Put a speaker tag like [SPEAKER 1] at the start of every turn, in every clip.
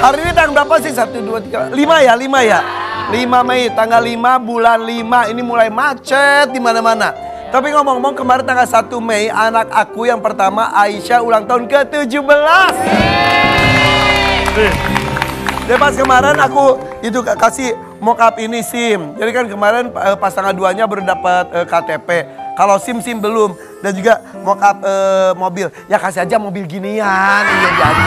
[SPEAKER 1] Hari ini tanggal berapa sih? 1, 2, 3, 5 ya? 5 ya? 5 Mei, tanggal 5 bulan 5. Ini mulai macet di mana-mana. Tapi ngomong-ngomong kemarin tanggal 1 Mei, anak aku yang pertama Aisyah ulang tahun ke-17. Dan pas kemarin aku itu kasih mock-up ini SIM. Jadi kan kemarin pasangan duanya baru dapat KTP. Kalau SIM belum. Dan juga mock-up mobil. Ya kasih aja mobil ginian. Iya jadi aja.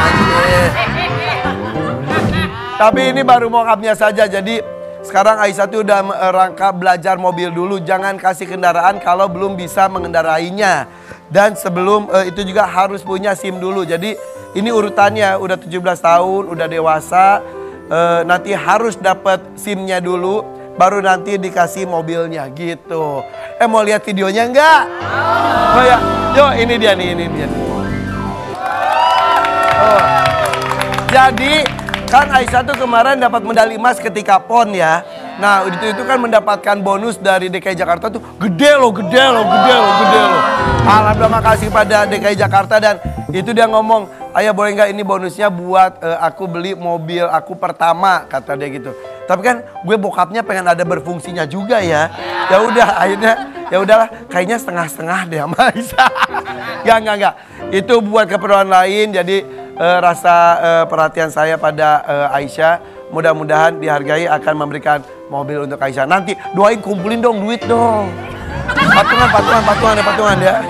[SPEAKER 1] Tapi ini baru mock-upnya saja. Jadi sekarang Aisyah tuh udah rangka belajar mobil dulu. Jangan kasih kendaraan kalau belum bisa mengendarainya. Dan sebelum itu juga harus punya SIM dulu. Jadi ini urutannya udah 17 tahun, udah dewasa. Nanti harus dapat SIM-nya dulu. Baru nanti dikasih mobilnya gitu. Mau lihat videonya enggak? Oh ya, yuk ini dia nih, Oh. Jadi kan Aisyah tuh kemarin dapat medali emas ketika PON ya. Nah itu kan mendapatkan bonus dari DKI Jakarta tuh gede loh. Alhamdulillah makasih pada DKI Jakarta dan itu dia ngomong, ayah boleh nggak ini bonusnya buat aku beli mobil aku pertama, kata dia gitu. Tapi kan gue bokapnya pengen ada berfungsinya juga ya. Ya udah akhirnya ya udahlah kayaknya setengah-setengah deh sama Aisyah. Enggak. Itu buat keperluan lain jadi rasa perhatian saya pada Aisyah mudah-mudahan dihargai akan memberikan mobil untuk Aisyah. Nanti doain kumpulin dong duit dong. Patungan ya.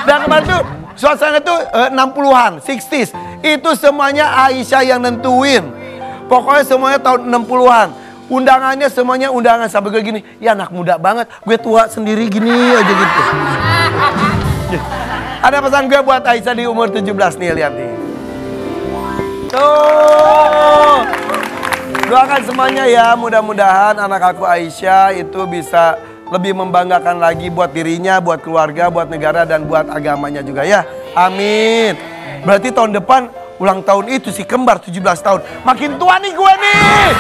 [SPEAKER 1] Dan kemarin tuh suasana tuh 60-an, 60s. Itu semuanya Aisyah yang nentuin. Pokoknya semuanya tahun 60-an. Undangannya semuanya undangan sampai gue gini. Ya anak muda banget, gue tua sendiri gini aja gitu. Ada pesan gue buat Aisyah di umur 17 nih, lihat nih. Tuh. Doakan semuanya ya, mudah-mudahan anak aku Aisyah itu bisa lebih membanggakan lagi buat dirinya, buat keluarga, buat negara, dan buat agamanya juga ya. Amin. Berarti tahun depan ulang tahun itu si kembar 17 tahun. Makin tua nih gue nih.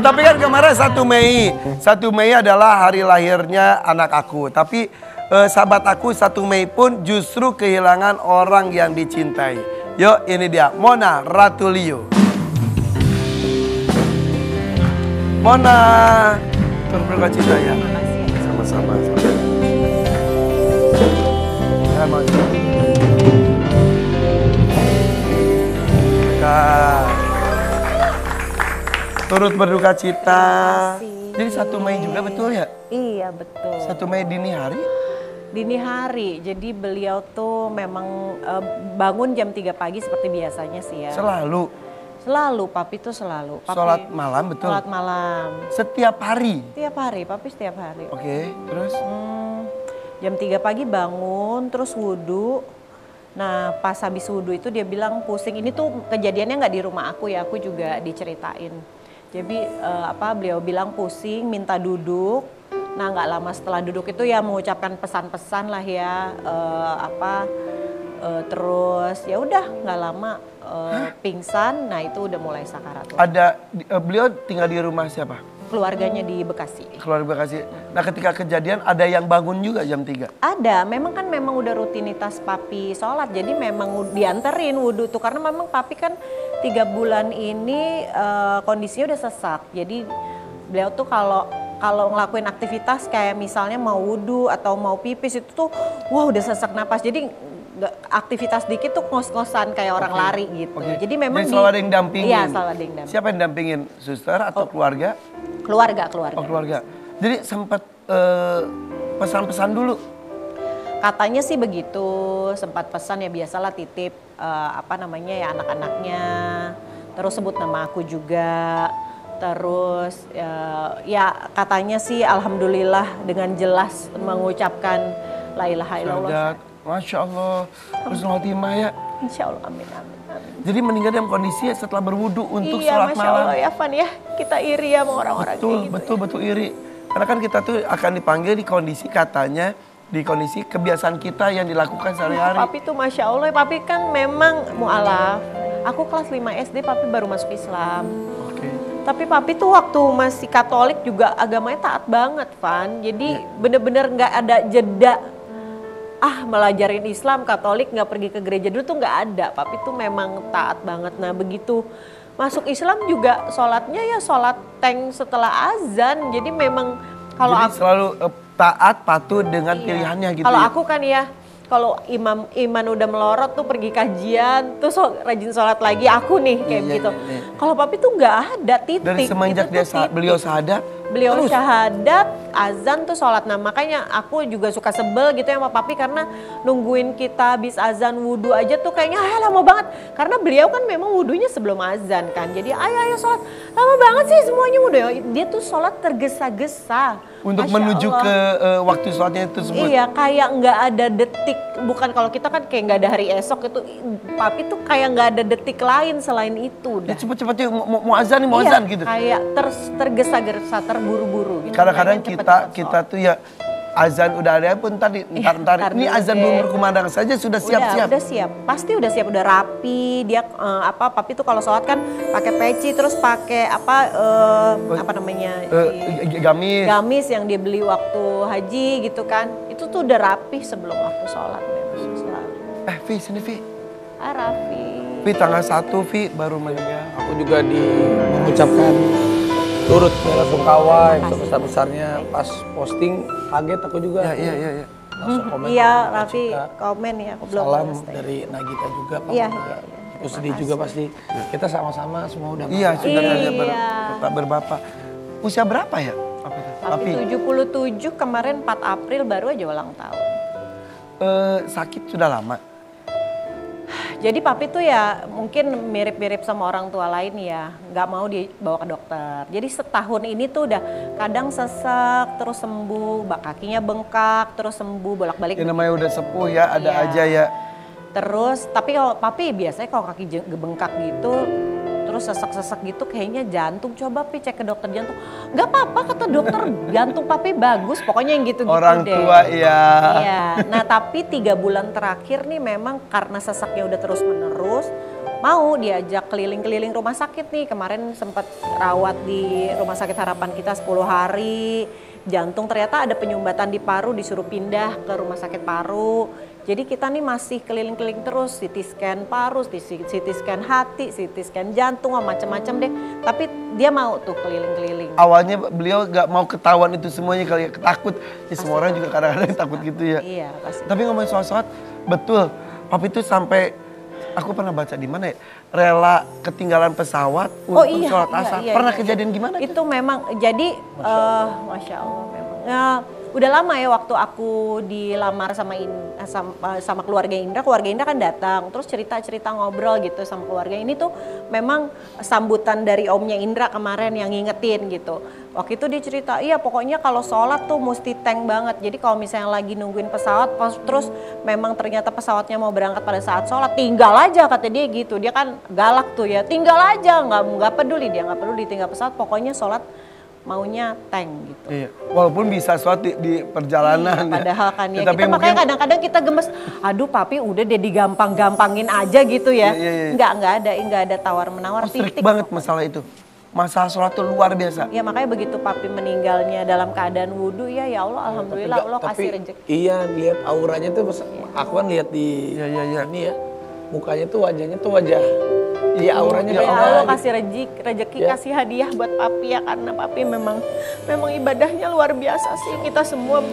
[SPEAKER 1] Tapi kan kemarin 1 Mei. 1 Mei adalah hari lahirnya anak aku. Tapi sahabat aku 1 Mei pun justru kehilangan orang yang dicintai. Yuk ini dia Mona Ratulio. Mona, turut berduka cita ya. Sama-sama. Ya, turut berduka cita. Jadi 1 Mei juga betul ya?
[SPEAKER 2] Iya betul.
[SPEAKER 1] 1 Mei dini hari?
[SPEAKER 2] Dini hari, jadi beliau tuh memang bangun jam 3 pagi seperti biasanya sih ya.
[SPEAKER 1] Selalu?
[SPEAKER 2] Selalu, papi tuh selalu. Papi,
[SPEAKER 1] sholat malam betul?
[SPEAKER 2] Sholat malam.
[SPEAKER 1] Setiap hari?
[SPEAKER 2] Setiap hari, papi setiap hari.
[SPEAKER 1] Oke, terus?
[SPEAKER 2] Jam 3 pagi bangun, terus wudhu. Nah pas habis wudhu itu dia bilang pusing. Ini tuh kejadiannya nggak di rumah aku ya, aku juga diceritain. Jadi beliau bilang pusing, minta duduk. Nah nggak lama setelah duduk itu ya mengucapkan pesan-pesan lah ya, terus ya udah nggak lama pingsan. Nah itu udah mulai sakaratul.
[SPEAKER 1] Ada beliau tinggal di rumah siapa?
[SPEAKER 2] Keluarganya di Bekasi.
[SPEAKER 1] Keluarga Bekasi. Nah ketika kejadian ada yang bangun juga jam 3?
[SPEAKER 2] Ada, memang udah rutinitas papi sholat. Jadi memang dianterin wudhu tuh. Karena memang papi kan 3 bulan ini kondisinya udah sesak. Jadi beliau tuh kalau ngelakuin aktivitas kayak misalnya mau wudhu atau mau pipis itu tuh wah udah sesak napas. Jadi aktivitas dikit tuh ngos-ngosan kayak orang lari gitu. Jadi memang
[SPEAKER 1] selalu ada yang dampingin.
[SPEAKER 2] Iya, selalu ada yang dampingin.
[SPEAKER 1] Siapa yang dampingin? Suster atau keluarga?
[SPEAKER 2] Keluarga.
[SPEAKER 1] Oh, keluarga. Jadi sempat pesan-pesan dulu.
[SPEAKER 2] Katanya sih begitu, sempat pesan ya biasalah titip ya anak-anaknya. Terus sebut nama aku juga. Terus ya katanya sih alhamdulillah dengan jelas mengucapkan la ilaha illallah.
[SPEAKER 1] Masya Allah, husnul khotimah ya.
[SPEAKER 2] Insya Allah, amin.
[SPEAKER 1] Jadi meninggal dalam kondisi setelah berwudu untuk sholat malam.
[SPEAKER 2] Iya, Masya Allah ya Van ya, kita iri ya sama orang-orang kayak gitu.
[SPEAKER 1] Betul iri. Karena kan kita tuh akan dipanggil di kondisi katanya, di kondisi kebiasaan kita yang dilakukan sehari-hari.
[SPEAKER 2] Papi tuh Masya Allah, papi kan memang mu'alaf. Aku kelas 5 SD, papi baru masuk Islam. Tapi papi tuh waktu masih Katolik juga agamanya taat banget Van. Jadi bener-bener gak ada jeda melajarin Islam, Katolik, nggak pergi ke gereja dulu tuh nggak ada. Papi tuh memang taat banget. Nah begitu masuk Islam juga sholatnya ya sholat tank setelah azan. Jadi memang kalau
[SPEAKER 1] Jadi
[SPEAKER 2] aku
[SPEAKER 1] selalu taat patuh dengan pilihannya gitu.
[SPEAKER 2] kalau
[SPEAKER 1] ya?
[SPEAKER 2] aku kan ya, kalau iman udah melorot tuh pergi kajian, tuh rajin sholat lagi aku nih kayak
[SPEAKER 1] Iya,
[SPEAKER 2] gitu.
[SPEAKER 1] iya, iya.
[SPEAKER 2] Kalau papi tuh nggak ada titik.
[SPEAKER 1] Dari semenjak
[SPEAKER 2] itu tuh titik.
[SPEAKER 1] beliau syahadat,
[SPEAKER 2] Beliau
[SPEAKER 1] terus
[SPEAKER 2] syahadat, azan tuh sholat. Nah makanya aku juga suka sebel gitu ya sama papi karena nungguin kita habis azan wudhu aja tuh kayaknya lama banget. Karena beliau kan memang wudhunya sebelum azan kan. Jadi ayo sholat, lama banget sih semuanya wudhu. Dia tuh sholat tergesa-gesa.
[SPEAKER 1] untuk
[SPEAKER 2] Masya
[SPEAKER 1] menuju
[SPEAKER 2] Allah.
[SPEAKER 1] ke waktu sholatnya itu semua.
[SPEAKER 2] Iya, kayak nggak ada detik. Bukan kalau kita kan kayak nggak ada hari esok itu. Papi tuh kayak nggak ada detik lain selain itu.
[SPEAKER 1] Ya
[SPEAKER 2] Dah.
[SPEAKER 1] cepet-cepet yuk, mau azan nih, mau
[SPEAKER 2] Iya,
[SPEAKER 1] azan gitu.
[SPEAKER 2] kayak tergesa-gesa, terburu-buru. Gitu.
[SPEAKER 1] Kadang-kadang
[SPEAKER 2] Pengen cepet
[SPEAKER 1] kita
[SPEAKER 2] sholat.
[SPEAKER 1] tuh ya azan udah ada pun tadi ntar
[SPEAKER 2] ntar
[SPEAKER 1] ini
[SPEAKER 2] dulu
[SPEAKER 1] azan
[SPEAKER 2] deh.
[SPEAKER 1] belum berkumandang saja sudah siap-siap.
[SPEAKER 2] Udah siap, pasti udah siap, udah rapi. Dia papi tuh kalau sholat kan pakai peci, terus pakai apa namanya
[SPEAKER 1] Gamis.
[SPEAKER 2] gamis yang dia beli waktu haji gitu kan. Itu tuh udah rapi sebelum waktu sholat memang selalu.
[SPEAKER 1] Vi sini Vi.
[SPEAKER 2] Rapi.
[SPEAKER 1] Vi tanggal 1 Vi baru meninggal.
[SPEAKER 3] Aku juga mengucapkan turut bela sungkawa yang sebesar-besarnya. Pas posting kaget aku juga.
[SPEAKER 1] Iya.
[SPEAKER 3] Langsung komen.
[SPEAKER 2] Iya,
[SPEAKER 3] Mbak
[SPEAKER 2] Raffi
[SPEAKER 3] Cika.
[SPEAKER 2] komen ya, aku belum
[SPEAKER 3] Salam
[SPEAKER 2] balas tadi.
[SPEAKER 3] dari Nagita juga. Pak.
[SPEAKER 2] Iya.
[SPEAKER 3] Aku sedih juga pasti. Kita sama-sama semua udah
[SPEAKER 1] Iya sudah
[SPEAKER 2] Iya.
[SPEAKER 1] tanya berbapak. Usia berapa ya?
[SPEAKER 2] Papi 77 kemarin 4 April baru aja ulang tahun.
[SPEAKER 1] Sakit sudah lama.
[SPEAKER 2] Jadi papi tuh ya mungkin mirip-mirip sama orang tua lain ya, nggak mau dibawa ke dokter. Jadi setahun ini tuh udah kadang sesek, terus sembuh, kakinya bengkak, terus sembuh, bolak-balik.
[SPEAKER 1] Yang namanya udah sepuh ya, ada
[SPEAKER 2] Iya.
[SPEAKER 1] aja ya.
[SPEAKER 2] Terus tapi kalau papi biasanya kalau kaki bengkak gitu, terus sesek-sesek gitu kayaknya jantung. Coba pi cek ke dokter jantung. Nggak apa-apa kata dokter, jantung papi bagus. Pokoknya yang gitu-gitu
[SPEAKER 1] Orang
[SPEAKER 2] deh.
[SPEAKER 1] tua ya.
[SPEAKER 2] Iya. Nah tapi 3 bulan terakhir nih memang karena sesaknya udah terus menerus, mau diajak keliling-keliling rumah sakit nih. Kemarin sempat rawat di Rumah Sakit Harapan kita 10 hari. Jantung ternyata ada penyumbatan di paru, disuruh pindah ke Rumah Sakit Paru. Jadi kita nih masih keliling-keliling terus, CT scan paru, CT scan hati, CT scan jantung, macam-macam deh. Tapi dia mau tuh keliling-keliling.
[SPEAKER 1] Awalnya beliau gak mau ketahuan itu semuanya kali ya, takut. Ya, semua orang juga kadang-kadang takut gitu ya.
[SPEAKER 2] Iya pasti.
[SPEAKER 1] Tapi ngomongin soal sholat, betul. Papi tuh sampai, aku pernah baca di mana ya, rela ketinggalan pesawat untuk sholat asar. Pernah kejadian gimana?
[SPEAKER 2] Itu memang, jadi Masya Allah memang. Udah lama ya waktu aku dilamar sama keluarga Indra kan datang. Terus cerita-cerita ngobrol gitu sama keluarga. Ini tuh memang sambutan dari omnya Indra kemarin yang ngingetin gitu. Waktu itu dia cerita, iya pokoknya kalau sholat tuh mesti tank banget. Jadi kalau misalnya lagi nungguin pesawat, terus memang ternyata pesawatnya mau berangkat pada saat sholat, tinggal aja kata dia gitu. Dia kan galak tuh ya, tinggal aja, nggak peduli dia, nggak peduli tinggal pesawat. Pokoknya sholat maunya tank gitu.
[SPEAKER 1] Iya, walaupun bisa sholat di perjalanan.
[SPEAKER 2] Iya, padahal kan ya,
[SPEAKER 1] Tapi
[SPEAKER 2] kita
[SPEAKER 1] mungkin
[SPEAKER 2] makanya kadang-kadang kita gemes, aduh papi udah deh digampang-gampangin aja gitu ya.
[SPEAKER 1] Iya.
[SPEAKER 2] Nggak ada tawar-menawar,
[SPEAKER 1] strict
[SPEAKER 2] titik.
[SPEAKER 1] banget masalah itu. Masalah sholat tuh luar biasa.
[SPEAKER 2] Ya makanya begitu papi meninggalnya dalam keadaan wudhu ya Allah alhamdulillah Allah kasih rezeki.
[SPEAKER 3] Iya, lihat auranya tuh aku kan lihat di
[SPEAKER 1] Iya.
[SPEAKER 3] ini ya. Mukanya tuh wajahnya tuh wajah. Iya, auranya
[SPEAKER 2] Ya
[SPEAKER 3] beda.
[SPEAKER 2] Allah
[SPEAKER 3] gitu.
[SPEAKER 2] kasih rezeki,
[SPEAKER 3] Ya.
[SPEAKER 2] kasih hadiah buat papi ya karena papi memang ibadahnya luar biasa sih. Kita semua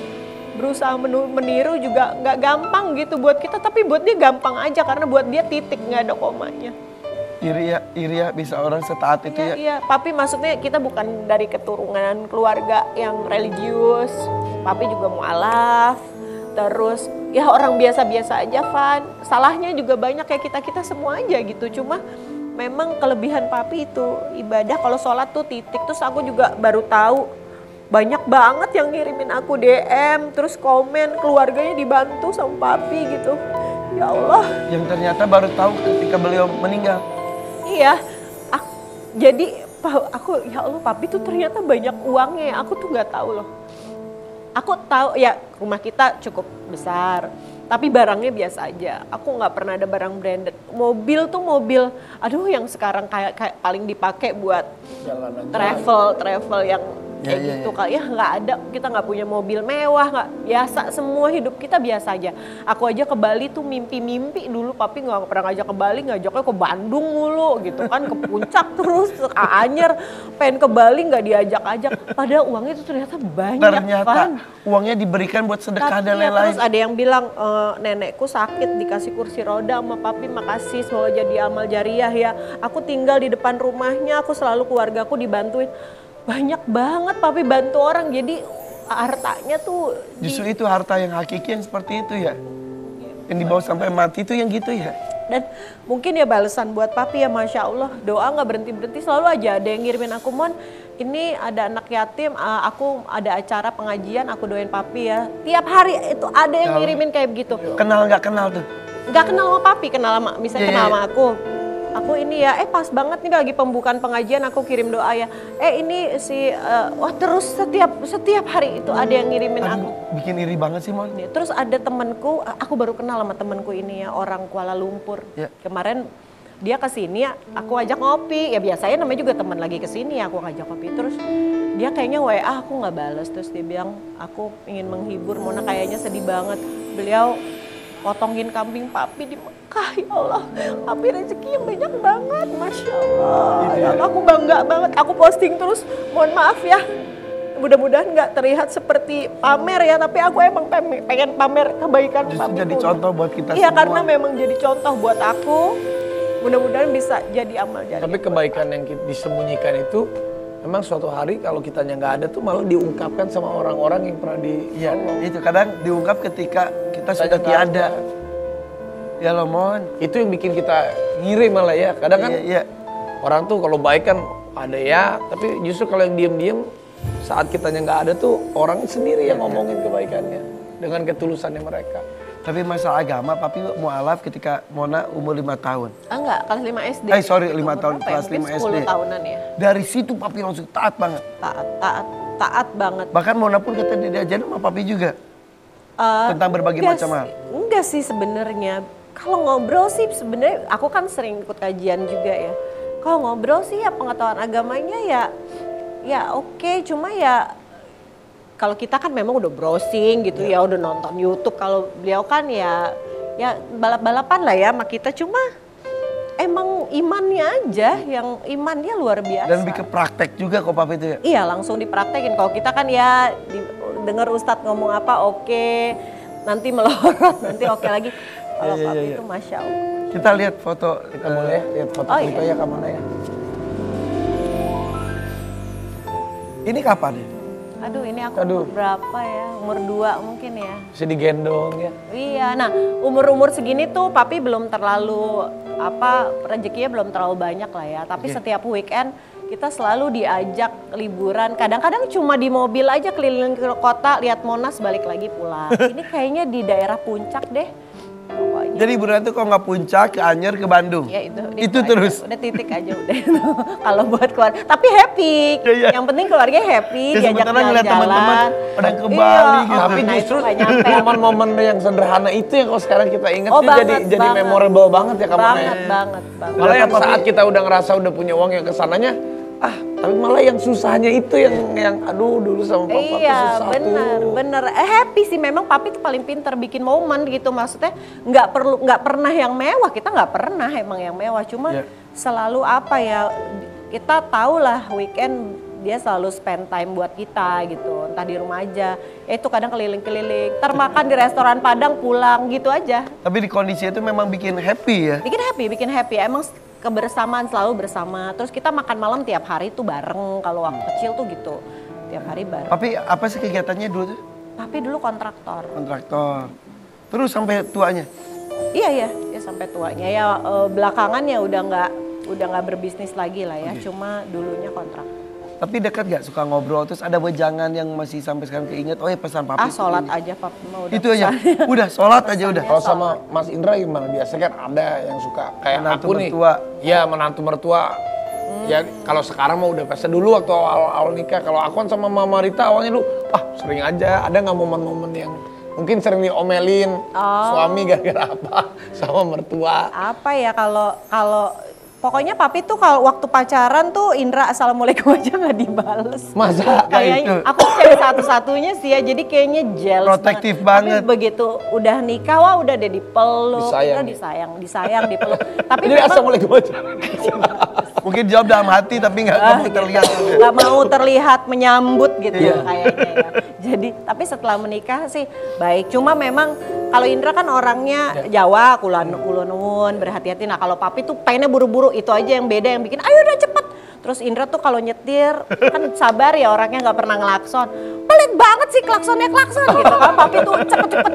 [SPEAKER 2] berusaha meniru juga nggak gampang gitu buat kita, tapi buat dia gampang aja karena buat dia titik nggak ada komanya.
[SPEAKER 1] Iri ya bisa orang setaat itu ya.
[SPEAKER 2] Iya, papi maksudnya kita bukan dari keturunan keluarga yang religius. Papi juga mualaf. Terus ya orang biasa-biasa aja Van. Salahnya juga banyak kayak kita semua aja gitu. Cuma memang kelebihan papi itu ibadah kalau sholat tuh titik. Terus aku juga baru tahu banyak banget yang ngirimin aku DM, terus komen keluarganya dibantu sama papi gitu. Ya Allah.
[SPEAKER 1] Yang ternyata baru tahu ketika beliau meninggal.
[SPEAKER 2] Iya, jadi aku ya Allah papi tuh ternyata banyak uangnya, aku tuh nggak tahu loh. Aku tahu ya rumah kita cukup besar, tapi barangnya biasa aja. Aku nggak pernah ada barang branded. Mobil tuh mobil, aduh yang sekarang kayak paling dipakai buat
[SPEAKER 3] Jalan aja.
[SPEAKER 2] travel yang kayak gitu kak. Ya nggak ada, kita nggak punya mobil mewah, nggak biasa, semua hidup kita biasa aja. Aku aja ke Bali tuh mimpi-mimpi dulu, papi nggak pernah ngajak ke Bali, ngajaknya ke Bandung mulu gitu kan, ke puncak terus, ke Anyer, pengen ke Bali nggak diajak-ajak. Padahal uangnya itu ternyata banyak.
[SPEAKER 1] Ternyata
[SPEAKER 2] kan.
[SPEAKER 1] uangnya diberikan buat sedekah dan lain-lain.
[SPEAKER 2] Terus ada yang bilang nenekku sakit dikasih kursi roda sama papi, makasih semoga jadi amal jariah ya. Aku tinggal di depan rumahnya, aku selalu keluargaku dibantuin. Banyak banget papi bantu orang, jadi hartanya tuh
[SPEAKER 1] Justru itu harta yang hakiki yang seperti itu ya. Yang dibawa sampai mati itu yang gitu ya.
[SPEAKER 2] dan mungkin ya balasan buat papi ya, Masya Allah, doa nggak berhenti-berhenti, selalu aja ada yang ngirimin aku, Mon ini ada anak yatim, aku ada acara pengajian, aku doain papi ya. Tiap hari itu ada yang ngirimin kayak begitu.
[SPEAKER 1] Kenal nggak kenal tuh?
[SPEAKER 2] Nggak kenal sama papi, kenal sama, misalnya
[SPEAKER 1] Iya,
[SPEAKER 2] kenal
[SPEAKER 1] iya.
[SPEAKER 2] sama aku ini ya, pas banget nih lagi pembukaan pengajian aku kirim doa ya. Ini si, wah terus setiap hari itu ada yang ngirimin aku.
[SPEAKER 1] Bikin iri banget sih, Mon.
[SPEAKER 2] Terus ada temenku, aku baru kenal sama temenku ini ya, orang Kuala Lumpur.
[SPEAKER 1] Ya.
[SPEAKER 2] Kemarin dia kesini, aku ajak ngopi. Ya biasanya namanya juga teman lagi kesini, aku ngajak ngopi. Terus dia kayaknya WA aku nggak balas. Terus dia bilang, aku ingin menghibur, Mona kayaknya sedih banget. Beliau potongin kambing papi di Mekah, ya Allah. Papi rezeki yang banyak banget, Masya Allah. Ya Allah, aku bangga banget, aku posting terus, mohon maaf ya. Mudah-mudahan nggak terlihat seperti pamer ya, tapi aku emang pengen pamer kebaikan
[SPEAKER 1] Justru
[SPEAKER 2] papiku.
[SPEAKER 1] jadi contoh buat kita
[SPEAKER 2] Iya,
[SPEAKER 1] semua.
[SPEAKER 2] karena memang jadi contoh buat aku. Mudah-mudahan bisa jadi amal jariah.
[SPEAKER 3] Tapi kebaikan yang disembunyikan itu memang suatu hari kalau kitanya nggak ada tuh malah diungkapkan sama orang-orang yang pernah
[SPEAKER 1] Iya, itu kadang diungkap ketika kita sudah tiada. Ya loh, Mon.
[SPEAKER 3] Itu yang bikin kita ngiri malah ya. Kadang kan
[SPEAKER 1] Iya.
[SPEAKER 3] orang tuh kalau baik kan ada ya, tapi justru kalau yang diem-diem saat kitanya nggak ada tuh orang sendiri yang ngomongin kebaikannya dengan ketulusannya mereka.
[SPEAKER 1] Tapi masalah agama, papi mualaf ketika Mona umur 5 tahun.
[SPEAKER 2] Enggak, kelas 5 SD.
[SPEAKER 1] Sorry, 5
[SPEAKER 2] Umur
[SPEAKER 1] tahun,
[SPEAKER 2] berapa ya?
[SPEAKER 1] kelas
[SPEAKER 2] Mungkin
[SPEAKER 1] 5 SD.
[SPEAKER 2] 10 tahunan ya.
[SPEAKER 1] Dari situ papi langsung taat banget.
[SPEAKER 2] Taat banget.
[SPEAKER 1] Bahkan Mona pun kata dia diajarin sama papi juga. Tentang berbagai
[SPEAKER 2] Enggak
[SPEAKER 1] macam hal.
[SPEAKER 2] Enggak sih sebenarnya. Kalau ngobrol sih sebenarnya aku kan sering ikut kajian juga ya. Kalau ngobrol sih ya pengetahuan agamanya ya oke, cuma ya kalau kita kan memang udah browsing gitu ya, udah nonton YouTube. Kalau beliau kan ya balap-balapan lah ya sama kita, cuma emang imannya aja yang imannya luar biasa.
[SPEAKER 1] Dan lebih ke praktek juga kok papi itu ya.
[SPEAKER 2] Iya, langsung dipraktekin. Kalau kita kan ya dengar Ustadz ngomong apa oke, nanti melorot, nanti oke lagi. Kalau papi itu Masya Allah.
[SPEAKER 1] Kita lihat foto.
[SPEAKER 3] Kita boleh lihat foto
[SPEAKER 2] Oh,
[SPEAKER 3] kita
[SPEAKER 2] iya.
[SPEAKER 3] ya ke mana ya?
[SPEAKER 1] Ini kapan ya?
[SPEAKER 2] Aduh, ini aku umur berapa ya? Umur 2 mungkin ya.
[SPEAKER 3] Bisa digendong ya.
[SPEAKER 2] Iya, nah umur-umur segini tuh papi belum terlalu rezekinya belum terlalu banyak lah ya. Tapi setiap weekend kita selalu diajak liburan. Kadang-kadang cuma di mobil aja keliling ke kota, lihat Monas, balik lagi pulang. Ini kayaknya di daerah puncak deh. Pokoknya.
[SPEAKER 1] Jadi liburan itu kalau nggak puncak, ke Anyer, ke Bandung.
[SPEAKER 2] Ya
[SPEAKER 1] Itu
[SPEAKER 2] aja.
[SPEAKER 1] terus.
[SPEAKER 2] Udah titik aja udah. Kalau buat keluarga. Tapi happy.
[SPEAKER 1] Iya.
[SPEAKER 2] Yang penting keluarga happy,
[SPEAKER 1] Ya,
[SPEAKER 2] diajak
[SPEAKER 1] sementara ngeliat teman-teman
[SPEAKER 2] jalan-jalan.
[SPEAKER 1] pada ke Bali gitu.
[SPEAKER 3] Tapi
[SPEAKER 2] Nah,
[SPEAKER 3] justru
[SPEAKER 2] itu nggak nyampe.
[SPEAKER 3] momen-momen yang sederhana itu yang kalau sekarang kita ingat
[SPEAKER 2] Oh,
[SPEAKER 3] tuh jadi
[SPEAKER 2] banget.
[SPEAKER 3] memorable banget ya kamu.
[SPEAKER 2] Banget.
[SPEAKER 3] Malah yang saat kita udah ngerasa udah punya uang yang kesananya, tapi malah yang susahnya itu yang aduh dulu sama papa tuh
[SPEAKER 2] Iya,
[SPEAKER 3] susah tuh.
[SPEAKER 2] bener. Happy sih, memang papi tuh paling pinter bikin momen gitu, maksudnya nggak pernah yang mewah, kita nggak pernah emang yang mewah, cuma selalu apa ya, kita tahu lah weekend dia selalu spend time buat kita gitu, entah di rumah aja, itu kadang keliling-keliling, termakan di restoran Padang pulang gitu aja.
[SPEAKER 1] Tapi di kondisi itu memang bikin happy ya.
[SPEAKER 2] Bikin happy, emang kebersamaan selalu bersama, terus kita makan malam tiap hari tuh bareng, kalau waktu kecil tuh gitu, tiap hari bareng.
[SPEAKER 1] Tapi apa sih kegiatannya dulu tuh?
[SPEAKER 2] Papi dulu kontraktor.
[SPEAKER 1] Kontraktor. Terus sampai tuanya?
[SPEAKER 2] Iya sampai tuanya ya, belakangan ya udah nggak berbisnis lagi lah ya, cuma dulunya kontrak.
[SPEAKER 1] Tapi dekat gak suka ngobrol, terus ada wejangan yang masih sampai sekarang keinget, oh ya pesan papi.
[SPEAKER 2] Sholat aja papi mah udah.
[SPEAKER 1] Itu aja, udah sholat aja udah.
[SPEAKER 3] Kalau sama Mas Indra gimana? Biasanya kan ada yang suka kayak
[SPEAKER 1] Menantu
[SPEAKER 3] aku nih.
[SPEAKER 1] mertua.
[SPEAKER 3] Iya, menantu mertua. Ya kalau sekarang mah udah biasa, dulu waktu awal nikah. Kalau aku kan sama Mama Rita awalnya dulu, sering aja. Ada nggak momen-momen yang mungkin sering diomelin suami gara-gara apa sama mertua?
[SPEAKER 2] Apa ya, kalau Pokoknya papi tuh kalau waktu pacaran tuh Indra assalamualaikum aja nggak dibales.
[SPEAKER 3] Masa?
[SPEAKER 2] Kayaknya aku cewek satu-satunya sih ya, jadi kayaknya jealous
[SPEAKER 1] Protektif banget.
[SPEAKER 2] Tapi begitu udah nikah, wah udah deh dipeluk,
[SPEAKER 3] Disayang.
[SPEAKER 2] disayang, dipeluk. Tapi
[SPEAKER 3] Jadi
[SPEAKER 2] memang
[SPEAKER 3] assalamualaikum aja.
[SPEAKER 1] Mungkin jawab dalam hati tapi nggak mau terlihat.
[SPEAKER 2] nggak mau terlihat menyambut gitu
[SPEAKER 3] Iya.
[SPEAKER 2] kayaknya ya. Jadi tapi setelah menikah sih baik. Cuma memang kalau Indra kan orangnya Jawa, kulon berhati-hati. Nah kalau papi tuh pengennya buru-buru, itu aja yang beda yang bikin ayo udah cepet. Terus Indra tuh kalau nyetir kan sabar ya, orangnya nggak pernah ngelakson. Pelit banget sih klaksonnya klakson gitu kan. Papi tuh cepet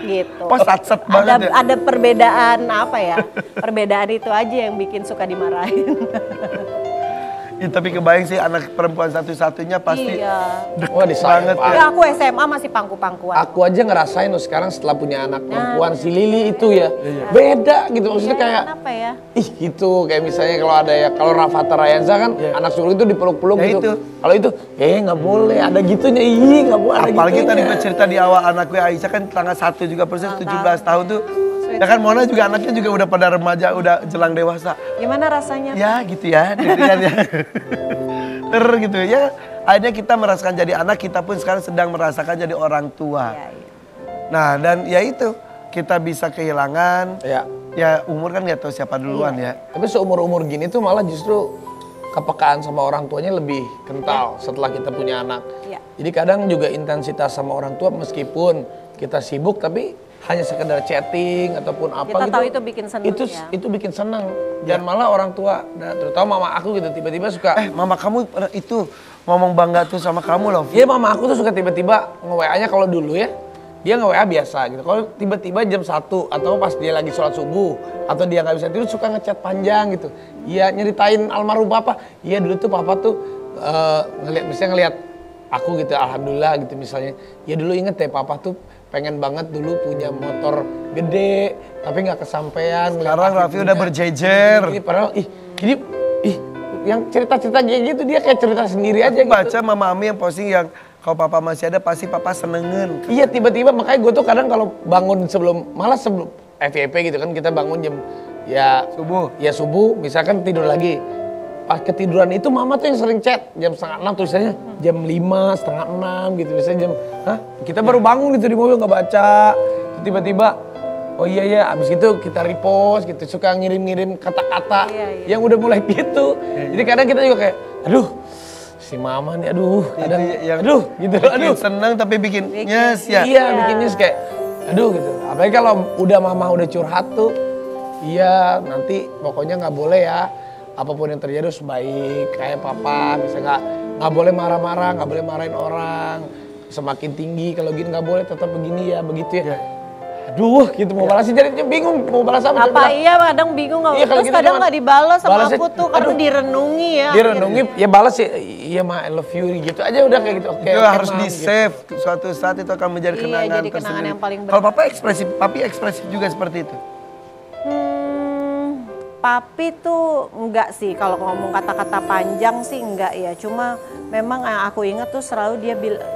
[SPEAKER 2] gitu.
[SPEAKER 1] Pas satset banget ya.
[SPEAKER 2] Ada perbedaan apa ya? Perbedaan itu aja yang bikin suka dimarahin.
[SPEAKER 1] Ya, tapi kebayang sih anak perempuan satu-satunya pasti
[SPEAKER 2] Iya.
[SPEAKER 1] deket
[SPEAKER 3] Wah, disayang
[SPEAKER 1] banget
[SPEAKER 3] banget.
[SPEAKER 1] ya.
[SPEAKER 2] Ya aku SMA masih pangku-pangkuan.
[SPEAKER 3] Aku aja ngerasain loh sekarang setelah punya anak perempuan si Lili itu ya. Beda gitu maksudnya
[SPEAKER 2] Iya,
[SPEAKER 3] kayak
[SPEAKER 2] kenapa ya?
[SPEAKER 3] ih gitu kayak misalnya kalau ada ya kalau Rafatha Rayansa kan anak sulung itu dipeluk-peluk
[SPEAKER 1] Ya
[SPEAKER 3] gitu.
[SPEAKER 1] itu.
[SPEAKER 3] Kalau itu nggak boleh ada gitunya. Ih nggak boleh ada
[SPEAKER 1] Apalagi
[SPEAKER 3] gitunya.
[SPEAKER 1] tadi gue cerita di awal anak gue Aisyah kan tanggal 1 juga persis 17 tahun tuh. Ya kan Mona juga anaknya juga udah pada remaja, udah jelang dewasa.
[SPEAKER 2] Gimana rasanya?
[SPEAKER 1] Ya gitu ya, gitu kan ya. Gitu ya. Akhirnya kita merasakan jadi anak, kita pun sekarang sedang merasakan jadi orang tua.
[SPEAKER 2] Iya, iya.
[SPEAKER 1] Nah dan ya itu, kita bisa kehilangan.
[SPEAKER 3] Ya.
[SPEAKER 1] Ya umur kan nggak tahu siapa duluan ya.
[SPEAKER 3] Tapi seumur-umur gini tuh malah justru kepekaan sama orang tuanya lebih kental setelah kita punya anak.
[SPEAKER 2] Iya.
[SPEAKER 3] Jadi kadang juga intensitas sama orang tua meskipun kita sibuk tapi hanya sekedar chatting ataupun apa
[SPEAKER 2] Kita
[SPEAKER 3] gitu.
[SPEAKER 2] tahu itu bikin seneng ya.
[SPEAKER 3] Itu bikin senang. Dan malah orang tua, terutama mama aku gitu tiba-tiba suka
[SPEAKER 1] Mama kamu itu ngomong bangga tuh sama kamu loh.
[SPEAKER 3] Iya mama aku tuh suka tiba-tiba nge-WA-nya kalau dulu ya. Dia nge-WA biasa gitu. Kalau tiba-tiba jam 1 atau pas dia lagi sholat subuh atau dia nggak bisa tidur suka ngechat panjang gitu. Iya nyeritain almarhum papa. Iya dulu tuh papa tuh ngeliat aku gitu alhamdulillah gitu misalnya. Ya dulu inget ya papa tuh pengen banget dulu punya motor gede tapi nggak kesampaian.
[SPEAKER 1] Sekarang Raffi udah berjejer.
[SPEAKER 3] Ini padahal ini yang cerita-cerita kayak gitu dia kayak cerita sendiri aja gitu.
[SPEAKER 1] Baca Mama Ami yang posting yang kalau papa masih ada pasti papa senengen.
[SPEAKER 3] Iya tiba-tiba makanya gue tuh kadang kalau bangun sebelum FYP gitu kan kita bangun jam subuh misalkan tidur lagi. Pas ketiduran itu mama tuh yang sering chat jam 5:30 tulisannya jam 5, 5:30 gitu misalnya kita baru bangun gitu di mobil nggak baca tiba-tiba oh iya abis itu kita repost gitu suka ngirim-ngirim kata-kata yang udah mulai gitu jadi kadang kita juga kayak aduh si mama nih kadang
[SPEAKER 1] Bikin seneng tapi bikin nyes ya.
[SPEAKER 3] iya bikin nyes kayak aduh gitu apalagi kalau udah mama udah curhat tuh iya nanti pokoknya nggak boleh ya apapun yang terjadi harus baik kayak papa misalnya nggak boleh marah-marah nggak boleh marahin orang semakin tinggi kalau gini nggak boleh tetap begini ya begitu ya aduh gitu mau balasnya jadi bingung mau balas apa
[SPEAKER 2] Iya kadang bingung nggak
[SPEAKER 3] Iya, kalau
[SPEAKER 2] terus
[SPEAKER 3] gitu
[SPEAKER 2] kadang
[SPEAKER 3] cuman
[SPEAKER 2] nggak dibalas sama
[SPEAKER 3] balasnya,
[SPEAKER 2] aku tuh karena
[SPEAKER 3] aduh.
[SPEAKER 2] direnungi ya.
[SPEAKER 3] direnungi ya balas ya iya ma I love you gitu aja udah kayak gitu oke
[SPEAKER 1] Itu
[SPEAKER 3] oke,
[SPEAKER 1] harus
[SPEAKER 3] Mam,
[SPEAKER 1] di
[SPEAKER 3] gitu.
[SPEAKER 1] save suatu saat itu akan menjadi
[SPEAKER 2] Iya,
[SPEAKER 1] kenangan
[SPEAKER 2] jadi kenangan
[SPEAKER 1] tersendiri.
[SPEAKER 2] yang paling
[SPEAKER 1] Kalau papa ekspresif juga seperti itu.
[SPEAKER 2] Papi tuh enggak sih kalau ngomong kata-kata panjang sih enggak ya. Cuma memang yang aku ingat tuh selalu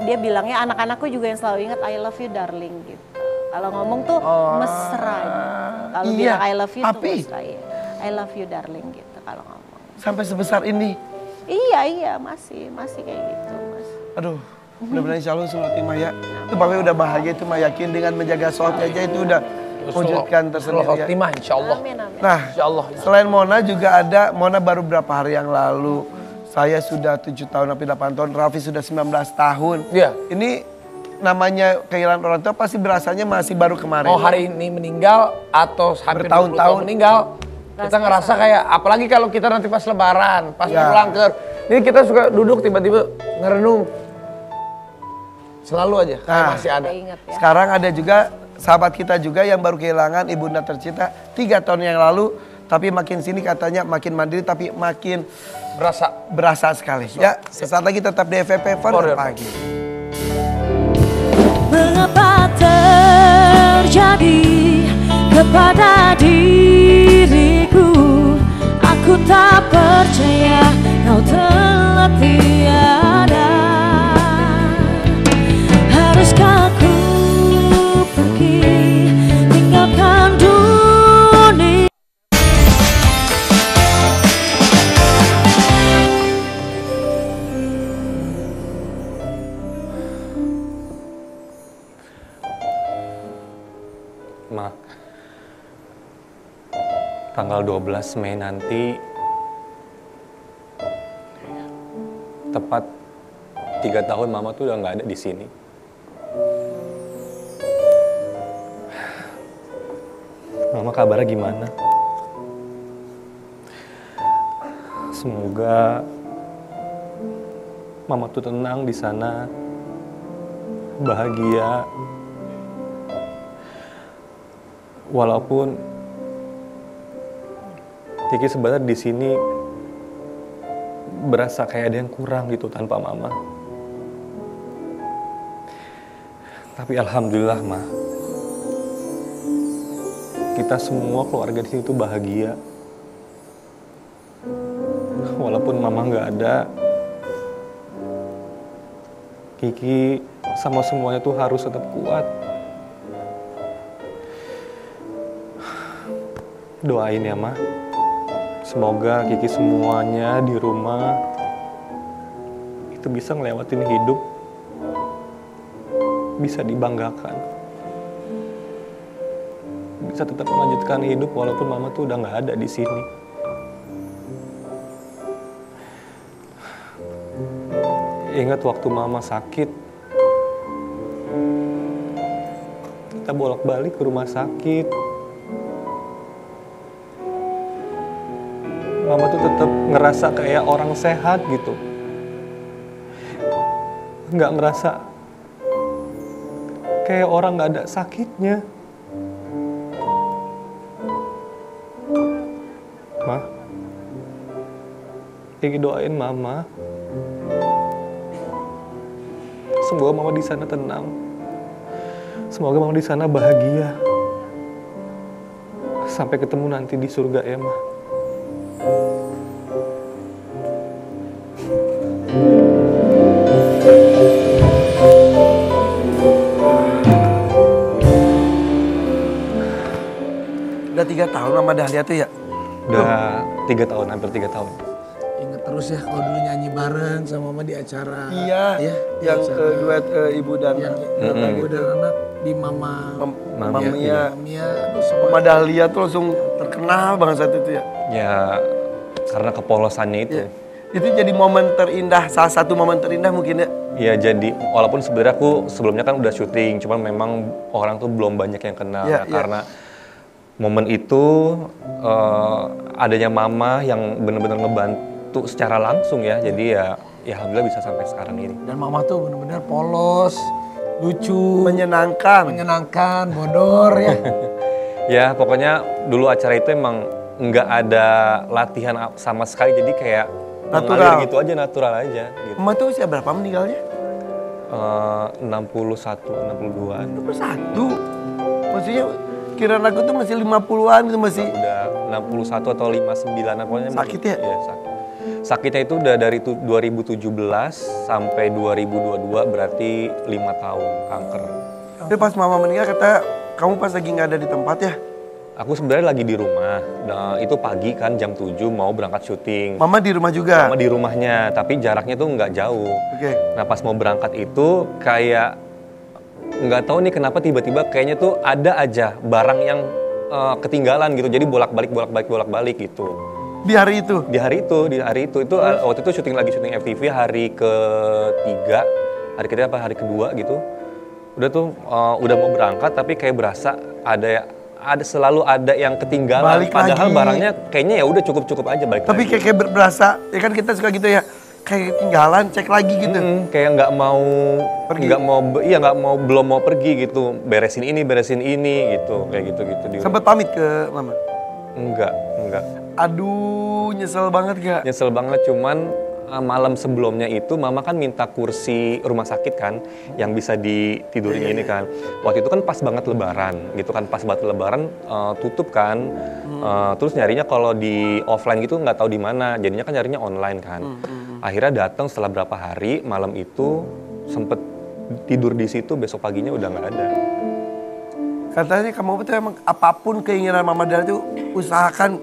[SPEAKER 2] dia bilangnya anak-anakku juga yang selalu ingat I love you darling gitu. Kalau ngomong tuh mesra gitu. Kalau
[SPEAKER 1] iya.
[SPEAKER 2] bilang I love you
[SPEAKER 1] Papi.
[SPEAKER 2] tuh mesra ya. I love you darling gitu kalau ngomong.
[SPEAKER 1] Sampai sebesar ini.
[SPEAKER 2] Iya masih kayak gitu mas.
[SPEAKER 1] Aduh, mudah-mudahan insya Allah seperti Maya. Itu papi udah bahagia itu Maya yakin dengan menjaga sholat aja itu udah wujudkan tersendiri ya.
[SPEAKER 3] Khotimah insya Allah.
[SPEAKER 2] Amin.
[SPEAKER 1] Nah,
[SPEAKER 3] Insya Allah.
[SPEAKER 1] selain Mona juga ada, Mona baru berapa hari yang lalu. Saya sudah 7 tahun, hampir 8 tahun, Raffi sudah 19 tahun.
[SPEAKER 3] Iya.
[SPEAKER 1] Ini namanya kehilangan orang tua pasti berasanya masih baru kemarin.
[SPEAKER 3] Mau hari ini meninggal atau hampir 20 tahun
[SPEAKER 1] Bertahun-tahun
[SPEAKER 3] meninggal, kita ngerasa kayak apalagi kalau kita nanti pas lebaran, pas
[SPEAKER 1] Ya.
[SPEAKER 3] pulang ke ini kita suka duduk tiba-tiba ngerenung. Selalu aja, kayak
[SPEAKER 1] Nah.
[SPEAKER 3] masih ada.
[SPEAKER 2] Ingat ya.
[SPEAKER 1] Sekarang ada juga sahabat kita juga yang baru kehilangan ibunda tercinta 3 tahun yang lalu. Tapi makin sini katanya makin mandiri tapi makin berasa sekali. Ya, sesaat lagi tetap di FVP Fun Pagi.
[SPEAKER 4] Mengapa terjadi kepada diriku? Aku tak percaya kau telah tiada. Haruskah aku pergi tinggalkan dunia?
[SPEAKER 5] tanggal 12 Mei nanti tepat 3 tahun Mama tuh udah nggak ada di sini. Mama kabarnya gimana? Semoga Mama tuh tenang di sana, bahagia. Walaupun Kiki sebenarnya di sini berasa kayak ada yang kurang gitu tanpa Mama. Tapi alhamdulillah, Ma. Kita semua keluarga di sini tuh bahagia. Walaupun Mama nggak ada, Kiki sama semuanya tuh harus tetap kuat. Doain ya, Ma. Semoga Kiki semuanya di rumah itu bisa ngelewatin hidup, bisa dibanggakan. Bisa tetap melanjutkan hidup walaupun Mama tuh udah nggak ada di sini. Ingat waktu Mama sakit, kita bolak-balik ke rumah sakit. Mama tuh tetap ngerasa kayak orang sehat gitu. Nggak ngerasa kayak orang nggak ada sakitnya. Ma, Kiki doain Mama. Semoga Mama di sana tenang. Semoga Mama di sana bahagia. Sampai ketemu nanti di surga ya, Ma.
[SPEAKER 1] Udah 3 tahun sama Dahlia tuh ya?
[SPEAKER 5] Udah 3 tahun, hampir 3 tahun.
[SPEAKER 3] Ingat terus ya kalau dulu nyanyi bareng sama Mama di acara.
[SPEAKER 1] Iya,
[SPEAKER 3] ya,
[SPEAKER 1] yang duet ibu dan
[SPEAKER 3] ibu dan anak di Mama
[SPEAKER 1] Mia.
[SPEAKER 3] Mia.
[SPEAKER 1] Sama Dahlia tuh langsung terkenal banget saat itu ya?
[SPEAKER 5] Ya, karena kepolosannya itu.
[SPEAKER 1] Iya. Itu jadi momen terindah, salah satu momen terindah mungkin ya?
[SPEAKER 5] Iya, jadi walaupun sebenarnya aku sebelumnya kan udah syuting, cuman memang orang tuh belum banyak yang kenal.
[SPEAKER 1] Iya,
[SPEAKER 5] Nah, karena momen itu adanya Mama yang benar-benar ngebantu secara langsung ya. Jadi ya alhamdulillah bisa sampai sekarang ini.
[SPEAKER 3] Dan Mama tuh benar-benar polos, lucu, menyenangkan, bodor ya.
[SPEAKER 5] Ya pokoknya dulu acara itu emang nggak ada latihan sama sekali, jadi kayak
[SPEAKER 1] natural
[SPEAKER 5] gitu aja, natural aja. Gitu.
[SPEAKER 1] Mama tuh usia berapa meninggalnya?
[SPEAKER 5] 61, 62-an.
[SPEAKER 1] 61? Maksudnya kiraan aku tuh masih 50-an tuh masih.
[SPEAKER 5] Udah 61 atau 59, pokoknya.
[SPEAKER 1] Sakit ya?
[SPEAKER 5] Iya, sakit. Sakitnya itu udah dari 2017 sampai 2022, berarti 5 tahun kanker.
[SPEAKER 1] Tapi pas Mama meninggal kata kamu pas lagi nggak ada di tempat ya?
[SPEAKER 5] Aku sebenarnya lagi di rumah. Nah, itu pagi kan jam 7 mau berangkat syuting.
[SPEAKER 1] Mama di rumah juga?
[SPEAKER 5] Mama di rumahnya, tapi jaraknya tuh nggak jauh.
[SPEAKER 1] Oke.
[SPEAKER 5] Nah pas mau berangkat itu kayak nggak tahu nih kenapa tiba-tiba kayaknya tuh ada aja barang yang ketinggalan gitu. Jadi bolak-balik gitu.
[SPEAKER 1] Di hari itu?
[SPEAKER 5] Di hari itu waktu itu syuting FTV hari ketiga, hari ketiga apa hari kedua gitu. Udah tuh udah mau berangkat tapi kayak berasa selalu ada yang ketinggalan.
[SPEAKER 1] Balik
[SPEAKER 5] padahal
[SPEAKER 1] lagi.
[SPEAKER 5] barangnya kayaknya ya udah cukup aja balik
[SPEAKER 1] tapi
[SPEAKER 5] lagi.
[SPEAKER 1] kayak berasa ya kan kita suka gitu ya, kayak ketinggalan cek lagi gitu.
[SPEAKER 5] Kayak nggak mau
[SPEAKER 1] Pergi.
[SPEAKER 5] belum mau pergi gitu, beresin ini gitu, kayak gitu di
[SPEAKER 1] Sempet pamit ke Mama?
[SPEAKER 5] enggak
[SPEAKER 1] Aduh, nyesel banget gak?
[SPEAKER 5] nyesel banget. Cuman malam sebelumnya itu Mama kan minta kursi rumah sakit kan yang bisa ditidurin ini kan. Waktu itu kan pas banget lebaran gitu kan, pas banget lebaran tutup kan. Terus nyarinya kalau di offline gitu nggak tahu di mana, jadinya kan nyarinya online kan. Akhirnya datang setelah berapa hari, malam itu sempet tidur di situ, besok paginya udah nggak ada.
[SPEAKER 1] Katanya kamu tuh emang apapun keinginan Mama Dahlia tuh usahakan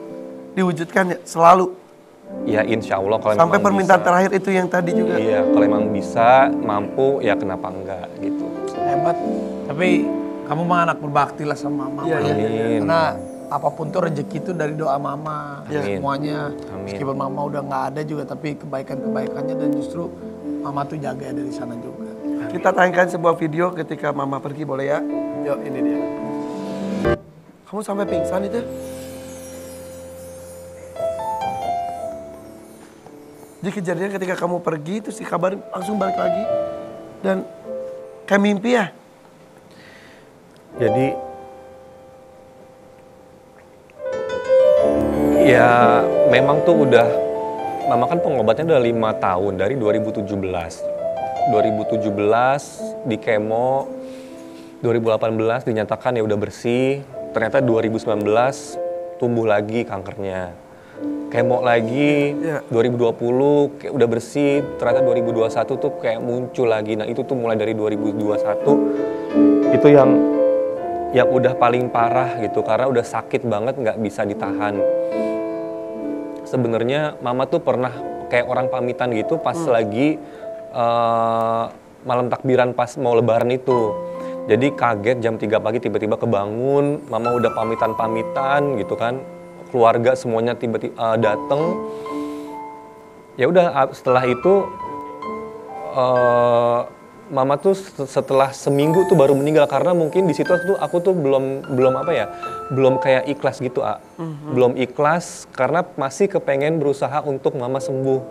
[SPEAKER 1] diwujudkan ya, selalu.
[SPEAKER 5] Ya insya Allah kalau
[SPEAKER 1] Sampai
[SPEAKER 5] memang
[SPEAKER 1] permintaan
[SPEAKER 5] bisa.
[SPEAKER 1] terakhir itu yang tadi juga.
[SPEAKER 5] Iya, kalau emang bisa, mampu, ya kenapa enggak gitu.
[SPEAKER 3] Hebat. Tapi kamu mah anak berbakti lah sama Mama
[SPEAKER 1] Iya,
[SPEAKER 3] ya.
[SPEAKER 5] Amin.
[SPEAKER 3] Karena apapun tuh rezeki itu dari doa mama.
[SPEAKER 5] Amin.
[SPEAKER 3] Semuanya.
[SPEAKER 5] Amin.
[SPEAKER 3] Meskipun mama udah nggak ada juga, tapi kebaikan-kebaikannya dan justru mama tuh jaga dari sana juga.
[SPEAKER 1] Kita tayangkan sebuah video ketika mama pergi, boleh ya? Yuk, ini dia. Kamu sampai pingsan itu? Jadi kejadian ketika kamu pergi, terus dikabarin langsung balik lagi. Dan kayak mimpi ya?
[SPEAKER 5] Jadi ya memang tuh udah, mama kan pengobatnya udah 5 tahun dari 2017 di kemo, 2018 dinyatakan ya udah bersih, ternyata 2019 tumbuh lagi kankernya. Kemo lagi, 2020 kayak udah bersih, ternyata 2021 tuh kayak muncul lagi. Nah itu tuh mulai dari 2021, itu yang udah paling parah gitu, karena udah sakit banget, nggak bisa ditahan. Sebenarnya mama tuh pernah kayak orang pamitan gitu pas lagi malam takbiran pas mau lebaran itu. Jadi kaget jam 3 pagi tiba-tiba kebangun, mama udah pamitan-pamitan gitu kan. Keluarga semuanya tiba-tiba dateng. Ya udah setelah itu mama tuh setelah seminggu tuh baru meninggal, karena mungkin di situ tuh aku tuh belum apa ya, belum kayak ikhlas gitu, belum ikhlas karena masih kepengen berusaha untuk mama sembuh.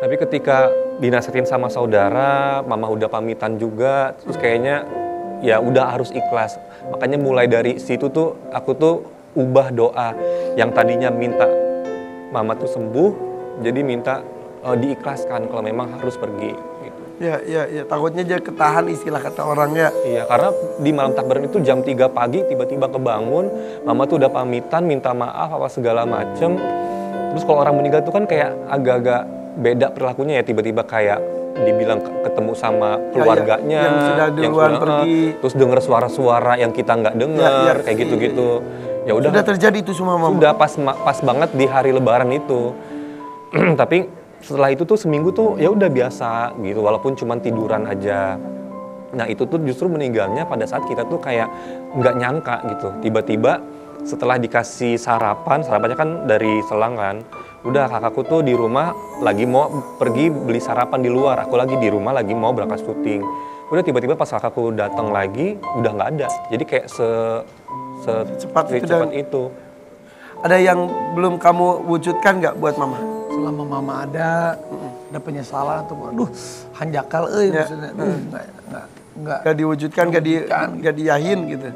[SPEAKER 5] Tapi ketika dinasihatin sama saudara, mama udah pamitan juga, terus kayaknya ya udah harus ikhlas. Makanya mulai dari situ tuh aku tuh ubah doa yang tadinya minta mama tuh sembuh, jadi minta diikhlaskan kalau memang harus pergi gitu.
[SPEAKER 1] Ya, takutnya dia ketahan istilah kata orangnya.
[SPEAKER 5] Iya, karena di malam takbiran itu jam 3 pagi tiba-tiba kebangun, mama tuh udah pamitan, minta maaf apa segala macem. Terus kalau orang meninggal tuh kan kayak agak-agak beda perilakunya ya, tiba-tiba kayak dibilang ketemu sama keluarganya
[SPEAKER 1] yang sudah duluan pergi,
[SPEAKER 5] terus denger suara-suara yang kita nggak denger, kayak gitu-gitu. Ya udah. Sudah
[SPEAKER 1] terjadi itu semua mama.
[SPEAKER 5] Sudah pas banget di hari lebaran itu. Tapi setelah itu tuh seminggu tuh ya udah biasa gitu, walaupun cuma tiduran aja. Nah itu tuh justru meninggalnya pada saat kita tuh kayak nggak nyangka gitu. Tiba-tiba setelah dikasih sarapannya kan dari Selang kan. Udah kakakku tuh di rumah lagi mau pergi beli sarapan di luar, aku lagi di rumah lagi mau berangkat syuting. Udah tiba-tiba pas kakakku datang lagi udah nggak ada. Jadi kayak secepat itu.
[SPEAKER 1] Ada yang belum kamu wujudkan nggak buat mama?
[SPEAKER 3] Selama mama ada penyesalan atau aduh hanjakal maksudnya
[SPEAKER 1] nggak diwujudkan, nggak diyahin gitu.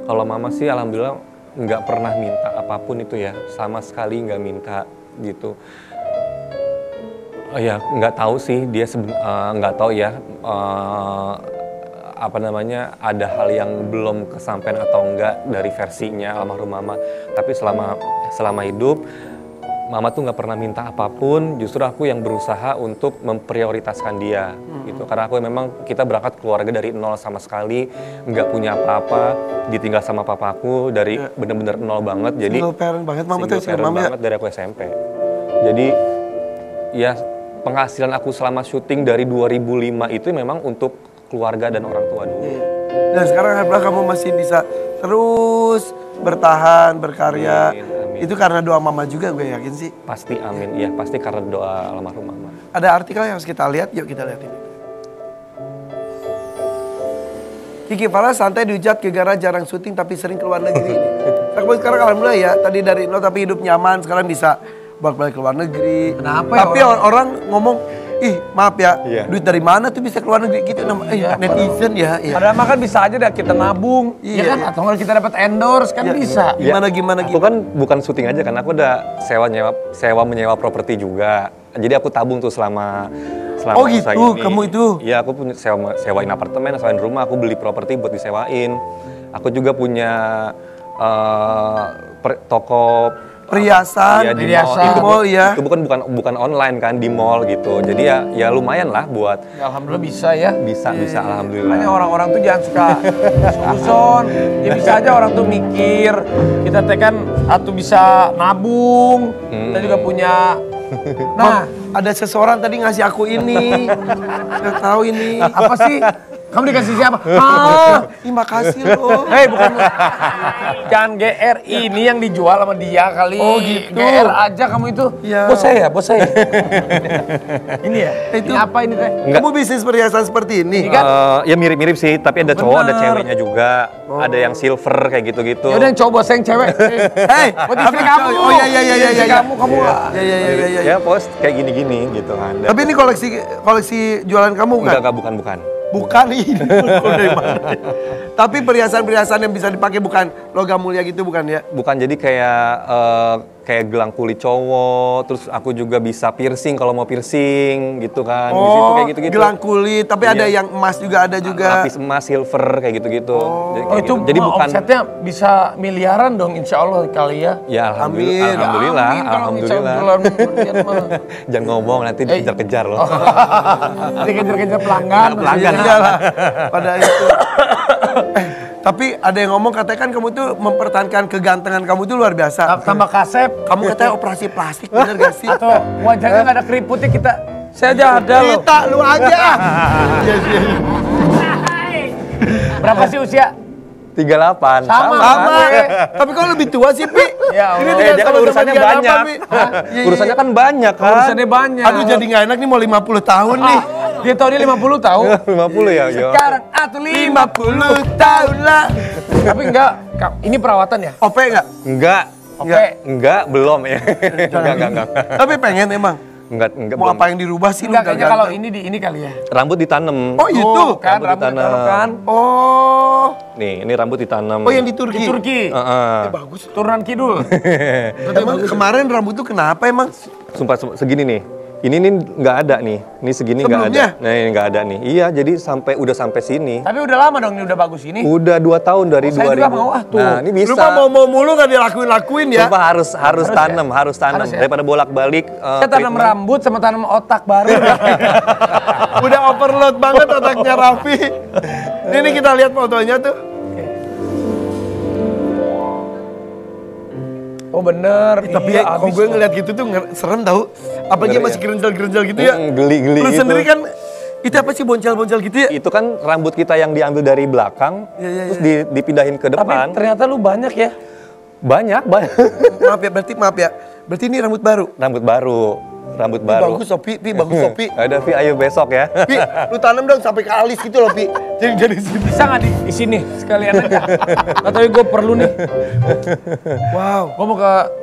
[SPEAKER 5] Kalau mama sih alhamdulillah nggak pernah minta apapun itu ya, sama sekali nggak minta gitu. Ya nggak tahu sih dia nggak tahu ya apa namanya, ada hal yang belum kesampaian atau enggak dari versinya almarhum mama. Tapi selama hidup mama tuh nggak pernah minta apapun, justru aku yang berusaha untuk memprioritaskan dia gitu. Karena aku memang kita berangkat keluarga dari nol sama sekali, nggak punya apa-apa, ditinggal sama papaku dari bener-bener nol banget. Jadi
[SPEAKER 1] single parent banget mama tuh,
[SPEAKER 5] single parent banget dari aku SMP. Jadi ya penghasilan aku selama syuting dari 2005 itu memang untuk keluarga dan orang tua dulu.
[SPEAKER 1] Dan sekarang alhamdulillah kamu masih bisa terus bertahan, berkarya.
[SPEAKER 5] Amin.
[SPEAKER 1] Itu karena doa mama juga, gue yakin sih.
[SPEAKER 5] Pasti amin, ya pasti karena doa almarhum mama.
[SPEAKER 1] Ada artikel yang harus kita lihat, yuk kita lihat ini. Kiki Farah santai dihujat gara jarang syuting tapi sering keluar negeri. Sekarang alhamdulillah ya, tadi dari nol tapi hidup nyaman, sekarang bisa balik ke luar negeri.
[SPEAKER 3] Kenapa
[SPEAKER 1] tapi
[SPEAKER 3] ya
[SPEAKER 1] orang ngomong, ih maaf ya, duit dari mana tuh bisa keluar negeri gitu, netizen ya.
[SPEAKER 3] Padahal mah kan bisa aja dah kita nabung, ya kan? Atau kalau kita dapat endorse kan bisa.
[SPEAKER 1] Gimana
[SPEAKER 5] Aku kan bukan syuting aja kan, aku udah sewa menyewa properti juga. Jadi aku tabung tuh selama
[SPEAKER 1] oh gitu,
[SPEAKER 5] ini.
[SPEAKER 1] Kamu itu?
[SPEAKER 5] Iya, aku punya sewain apartemen, sewain rumah, aku beli properti buat disewain. Aku juga punya toko
[SPEAKER 1] perhiasan,
[SPEAKER 5] di mall. Itu bukan online kan, di mall gitu. Jadi ya lumayan lah buat.
[SPEAKER 3] Ya, alhamdulillah bisa ya.
[SPEAKER 5] Bisa alhamdulillah.
[SPEAKER 3] Makanya orang-orang tuh jangan suka susun. Ya bisa aja orang tuh mikir kita teh kan atau bisa nabung. Kita juga punya.
[SPEAKER 1] Nah, ada seseorang tadi ngasih aku ini. Nggak tahu ini.
[SPEAKER 3] Apa sih? Kamu dikasih siapa?
[SPEAKER 1] Ih, makasih loh.
[SPEAKER 3] Hei, bukan. Jangan GR, ini yang dijual sama dia kali.
[SPEAKER 1] Oh, gitu.
[SPEAKER 3] GR aja kamu itu.
[SPEAKER 1] Iya.
[SPEAKER 3] Bos saya. Ini ya?
[SPEAKER 1] Itu
[SPEAKER 3] Ini apa ini teh?
[SPEAKER 5] Enggak.
[SPEAKER 1] kamu bisnis perhiasan seperti ini?
[SPEAKER 5] Ya mirip-mirip sih, tapi ada cowok, ada
[SPEAKER 3] Bener.
[SPEAKER 5] ceweknya juga. Ada yang silver kayak gitu-gitu.
[SPEAKER 3] Yaudah yang cowok, saya yang cewek.
[SPEAKER 1] Hei,
[SPEAKER 3] Buat istri kamu.
[SPEAKER 1] Oh iya.
[SPEAKER 3] Istri kamu.
[SPEAKER 1] Iya.
[SPEAKER 5] Ya pos kayak gini-gini gitu kan. Dan-
[SPEAKER 1] Tapi ini koleksi jualan kamu bukan?
[SPEAKER 5] enggak, bukan.
[SPEAKER 1] Bukan ini. Dari mana? Tapi perhiasan-perhiasan yang bisa dipakai bukan logam mulia gitu bukan ya?
[SPEAKER 5] Bukan, jadi kayak gelang kulit cowok, terus aku juga bisa piercing kalau mau piercing gitu kan. Di situ kayak gitu-gitu.
[SPEAKER 1] Gelang kulit, tapi
[SPEAKER 5] Iya.
[SPEAKER 1] ada yang emas juga ada juga.
[SPEAKER 5] Lapis emas, silver kayak gitu-gitu. Jadi,
[SPEAKER 3] Oh
[SPEAKER 5] kayak
[SPEAKER 3] itu
[SPEAKER 5] gitu. Jadi bukan
[SPEAKER 3] omsetnya bisa miliaran dong insya Allah kali ya.
[SPEAKER 5] ya
[SPEAKER 1] Amin.
[SPEAKER 5] alhamdulillah,
[SPEAKER 3] Amin, kalau
[SPEAKER 5] alhamdulillah.
[SPEAKER 3] misalnya bulan mah.
[SPEAKER 5] Jangan ngomong nanti dikejar-kejar loh.
[SPEAKER 3] Nanti kejar-kejar pelanggan.
[SPEAKER 1] Iya lah. Pada itu. Tapi ada yang ngomong katanya kan kamu tuh mempertahankan kegantengan kamu tuh luar biasa.
[SPEAKER 3] Tambah kasep.
[SPEAKER 1] Kamu katanya operasi plastik, bener gak sih?
[SPEAKER 3] Atau wajahnya nggak ada keriputnya kita. Saya aja ada loh.
[SPEAKER 1] Kita, lu aja. Iya.
[SPEAKER 3] Berapa sih usia?
[SPEAKER 5] 38.
[SPEAKER 3] Sama.
[SPEAKER 1] Sama. Tapi kok lebih tua sih, Pi?
[SPEAKER 3] Ya Allah.
[SPEAKER 1] Ini
[SPEAKER 5] Dia kan
[SPEAKER 1] sama-sama
[SPEAKER 5] urusannya
[SPEAKER 1] 38,
[SPEAKER 5] banyak.
[SPEAKER 1] Pi. Iya.
[SPEAKER 5] Urusannya kan banyak kan.
[SPEAKER 3] Urusannya banyak.
[SPEAKER 1] Aduh jadi gak enak nih mau 50 tahun nih.
[SPEAKER 3] Dia tahu dia 50 tahu.
[SPEAKER 5] 50 ya, yo.
[SPEAKER 3] Sekarang atau
[SPEAKER 1] 50 tahun lah.
[SPEAKER 3] Tapi enggak, ini perawatan ya?
[SPEAKER 1] OP gak?
[SPEAKER 5] Enggak.
[SPEAKER 3] Oke.
[SPEAKER 5] Enggak, belum ya. Enggak.
[SPEAKER 1] Tapi pengen emang.
[SPEAKER 5] Enggak,
[SPEAKER 1] Mau
[SPEAKER 5] belum.
[SPEAKER 1] apa yang dirubah sih lu?
[SPEAKER 3] Enggak, kayaknya kalau
[SPEAKER 1] ganteng.
[SPEAKER 3] ini kali ya.
[SPEAKER 5] Rambut ditanam.
[SPEAKER 1] Oh itu?
[SPEAKER 3] Kan
[SPEAKER 5] Rambut
[SPEAKER 3] rambut
[SPEAKER 5] ditanam.
[SPEAKER 3] kan.
[SPEAKER 1] Oh.
[SPEAKER 5] Nih, ini rambut ditanam.
[SPEAKER 1] Oh yang di
[SPEAKER 3] Di
[SPEAKER 1] Turki?
[SPEAKER 3] Turki.
[SPEAKER 5] Heeh.
[SPEAKER 1] Bagus.
[SPEAKER 3] Turunan kidul.
[SPEAKER 1] Emang kemarin rambut tuh kenapa emang?
[SPEAKER 5] Sumpah segini nih. Ini nih nggak ada nih. Ini segini nggak ada.
[SPEAKER 1] Sebelumnya?
[SPEAKER 5] Nah, ini nggak ada nih. Iya, jadi udah sampai sini.
[SPEAKER 3] Tapi udah lama dong ini udah bagus ini.
[SPEAKER 5] Udah 2 tahun dari
[SPEAKER 3] Saya
[SPEAKER 5] 2000.
[SPEAKER 3] juga mau, tuh.
[SPEAKER 5] Nah, ini bisa.
[SPEAKER 1] Lu mah mau mulu gak dilakuin ya?
[SPEAKER 5] Sumpah harus tanam, harus tanam.
[SPEAKER 3] Harus ya?
[SPEAKER 5] Daripada bolak-balik.
[SPEAKER 3] Saya tanam
[SPEAKER 5] treatment.
[SPEAKER 3] rambut sama tanam otak baru.
[SPEAKER 1] Udah overload banget otaknya Raffi. Ini kita lihat fotonya tuh.
[SPEAKER 3] Oh bener.
[SPEAKER 1] Tapi
[SPEAKER 3] iya,
[SPEAKER 1] kalau
[SPEAKER 3] abis
[SPEAKER 1] gue
[SPEAKER 3] loh.
[SPEAKER 1] ngeliat gitu tuh serem tau. Apalagi
[SPEAKER 5] Ngeri
[SPEAKER 1] masih
[SPEAKER 5] ya?
[SPEAKER 1] gerenjal-gerenjal gitu ya.
[SPEAKER 5] Geli-geli
[SPEAKER 1] Lu
[SPEAKER 5] gitu.
[SPEAKER 1] sendiri kan, itu apa sih boncel-boncel gitu ya?
[SPEAKER 5] Itu kan rambut kita yang diambil dari belakang,
[SPEAKER 1] Iya,
[SPEAKER 5] terus dipindahin ke
[SPEAKER 3] Tapi
[SPEAKER 5] depan.
[SPEAKER 3] ternyata lu banyak ya.
[SPEAKER 5] Banyak.
[SPEAKER 1] Maaf ya. Berarti ini rambut baru.
[SPEAKER 5] Rambut baru. Rambut baru.
[SPEAKER 1] Bagus Sopi, bagus Sopi.
[SPEAKER 5] Ada Vi, ayo besok ya.
[SPEAKER 1] Pi, lu tanam dong sampai ke alis gitu loh, Pi. Jadi dari sini.
[SPEAKER 3] Bisa nggak di sini sekalian aja? Nggak tahu gue perlu nih.
[SPEAKER 1] Wow.
[SPEAKER 3] Gue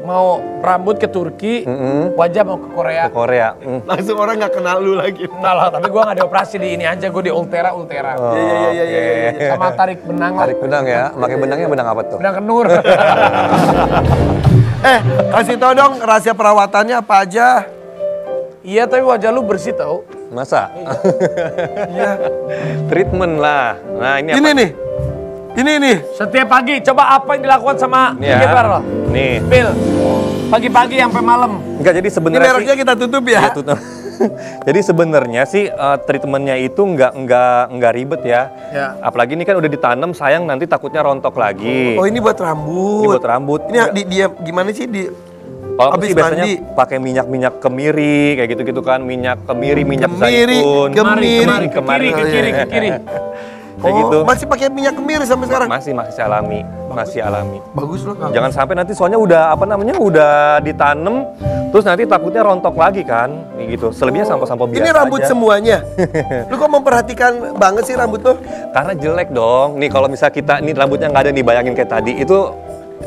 [SPEAKER 3] mau rambut ke Turki, wajah mau ke Korea.
[SPEAKER 5] Ke Korea.
[SPEAKER 1] Langsung orang nggak kenal lu lagi.
[SPEAKER 3] Enggak lah, tapi gue nggak dioperasi di ini aja, gue di Ultera.
[SPEAKER 1] Iya.
[SPEAKER 3] Sama tarik benang lah.
[SPEAKER 5] Tarik benang ya. Pakai benangnya benang apa tuh?
[SPEAKER 3] Benang kenur.
[SPEAKER 1] Kasih tau dong rahasia perawatannya apa aja.
[SPEAKER 3] Iya, tapi wajah lu bersih tau.
[SPEAKER 5] Masa?
[SPEAKER 1] Iya.
[SPEAKER 5] Treatment lah. Nah, ini apa?
[SPEAKER 1] Ini nih.
[SPEAKER 3] Setiap pagi, coba apa yang dilakukan sama
[SPEAKER 5] Nih ya.
[SPEAKER 3] Geber lo?
[SPEAKER 5] Nih.
[SPEAKER 3] Pil, pagi-pagi sampai malam.
[SPEAKER 5] Enggak, jadi
[SPEAKER 1] Ini
[SPEAKER 5] sebenarnya
[SPEAKER 1] mereknya kita tutup ya.
[SPEAKER 5] Iya, tutup. Jadi sebenarnya sih treatmentnya itu nggak ribet ya.
[SPEAKER 3] Ya.
[SPEAKER 5] Apalagi ini kan udah ditanam, sayang nanti takutnya rontok lagi.
[SPEAKER 1] Oh ini buat rambut.
[SPEAKER 5] Ini buat rambut.
[SPEAKER 1] Ini dia gimana sih di?
[SPEAKER 5] Kalau aku
[SPEAKER 1] habis
[SPEAKER 5] sih biasanya
[SPEAKER 1] mandi.
[SPEAKER 5] pakai minyak kemiri kayak gitu-gitu kan, minyak kemiri, minyak
[SPEAKER 1] Kemiri,
[SPEAKER 5] zaitun.
[SPEAKER 1] kemiri.
[SPEAKER 3] Ke kiri.
[SPEAKER 5] Kayak gitu.
[SPEAKER 1] Masih pakai minyak kemiri sampai sekarang.
[SPEAKER 5] Masih alami, masih alami.
[SPEAKER 1] Bagus loh.
[SPEAKER 5] Jangan sampai nanti soalnya udah udah ditanam, terus nanti takutnya rontok lagi kan, kayak gitu. Selebihnya sampo-sampo biasa
[SPEAKER 1] Ini rambut
[SPEAKER 5] aja.
[SPEAKER 1] semuanya. Lu kok memperhatikan banget sih rambut lo?
[SPEAKER 5] Karena jelek dong. Nih kalau misal kita ini rambutnya nggak ada nih, bayangin kayak tadi itu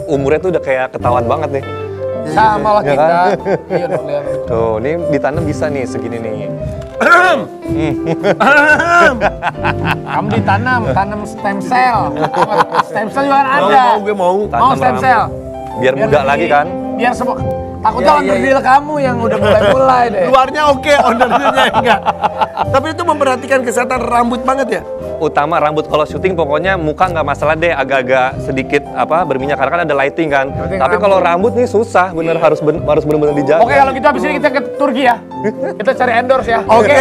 [SPEAKER 5] umurnya tuh udah kayak ketahuan banget nih.
[SPEAKER 3] Sama lah
[SPEAKER 5] Ya
[SPEAKER 3] kita.
[SPEAKER 5] kan?
[SPEAKER 3] Iya dong, lihat.
[SPEAKER 5] Tuh, ini ditanam bisa nih segini nih.
[SPEAKER 3] Kamu ditanam, tanam stem cell. Stem cell juga kan ada.
[SPEAKER 1] Gue mau.
[SPEAKER 3] Mau
[SPEAKER 5] Tanam
[SPEAKER 3] stem
[SPEAKER 5] rambut.
[SPEAKER 3] cell.
[SPEAKER 5] Biar muda
[SPEAKER 3] lebih-
[SPEAKER 5] lagi kan.
[SPEAKER 3] Biar semua. Takutnya
[SPEAKER 1] Iya,
[SPEAKER 3] onderdil kamu yang udah mulai deh.
[SPEAKER 1] Luarnya oke, ownernya enggak. Tapi itu memperhatikan kesehatan rambut banget ya?
[SPEAKER 5] Utama rambut kalau syuting pokoknya muka nggak masalah deh, agak-agak sedikit berminyak karena kan ada lighting kan.
[SPEAKER 3] Penting
[SPEAKER 5] Tapi
[SPEAKER 3] rambut.
[SPEAKER 5] kalau rambut nih susah, harus bener-bener dijaga.
[SPEAKER 3] Oke, kalau gitu abis ini kita ke Turki ya. Kita cari endorse ya.
[SPEAKER 1] Oke.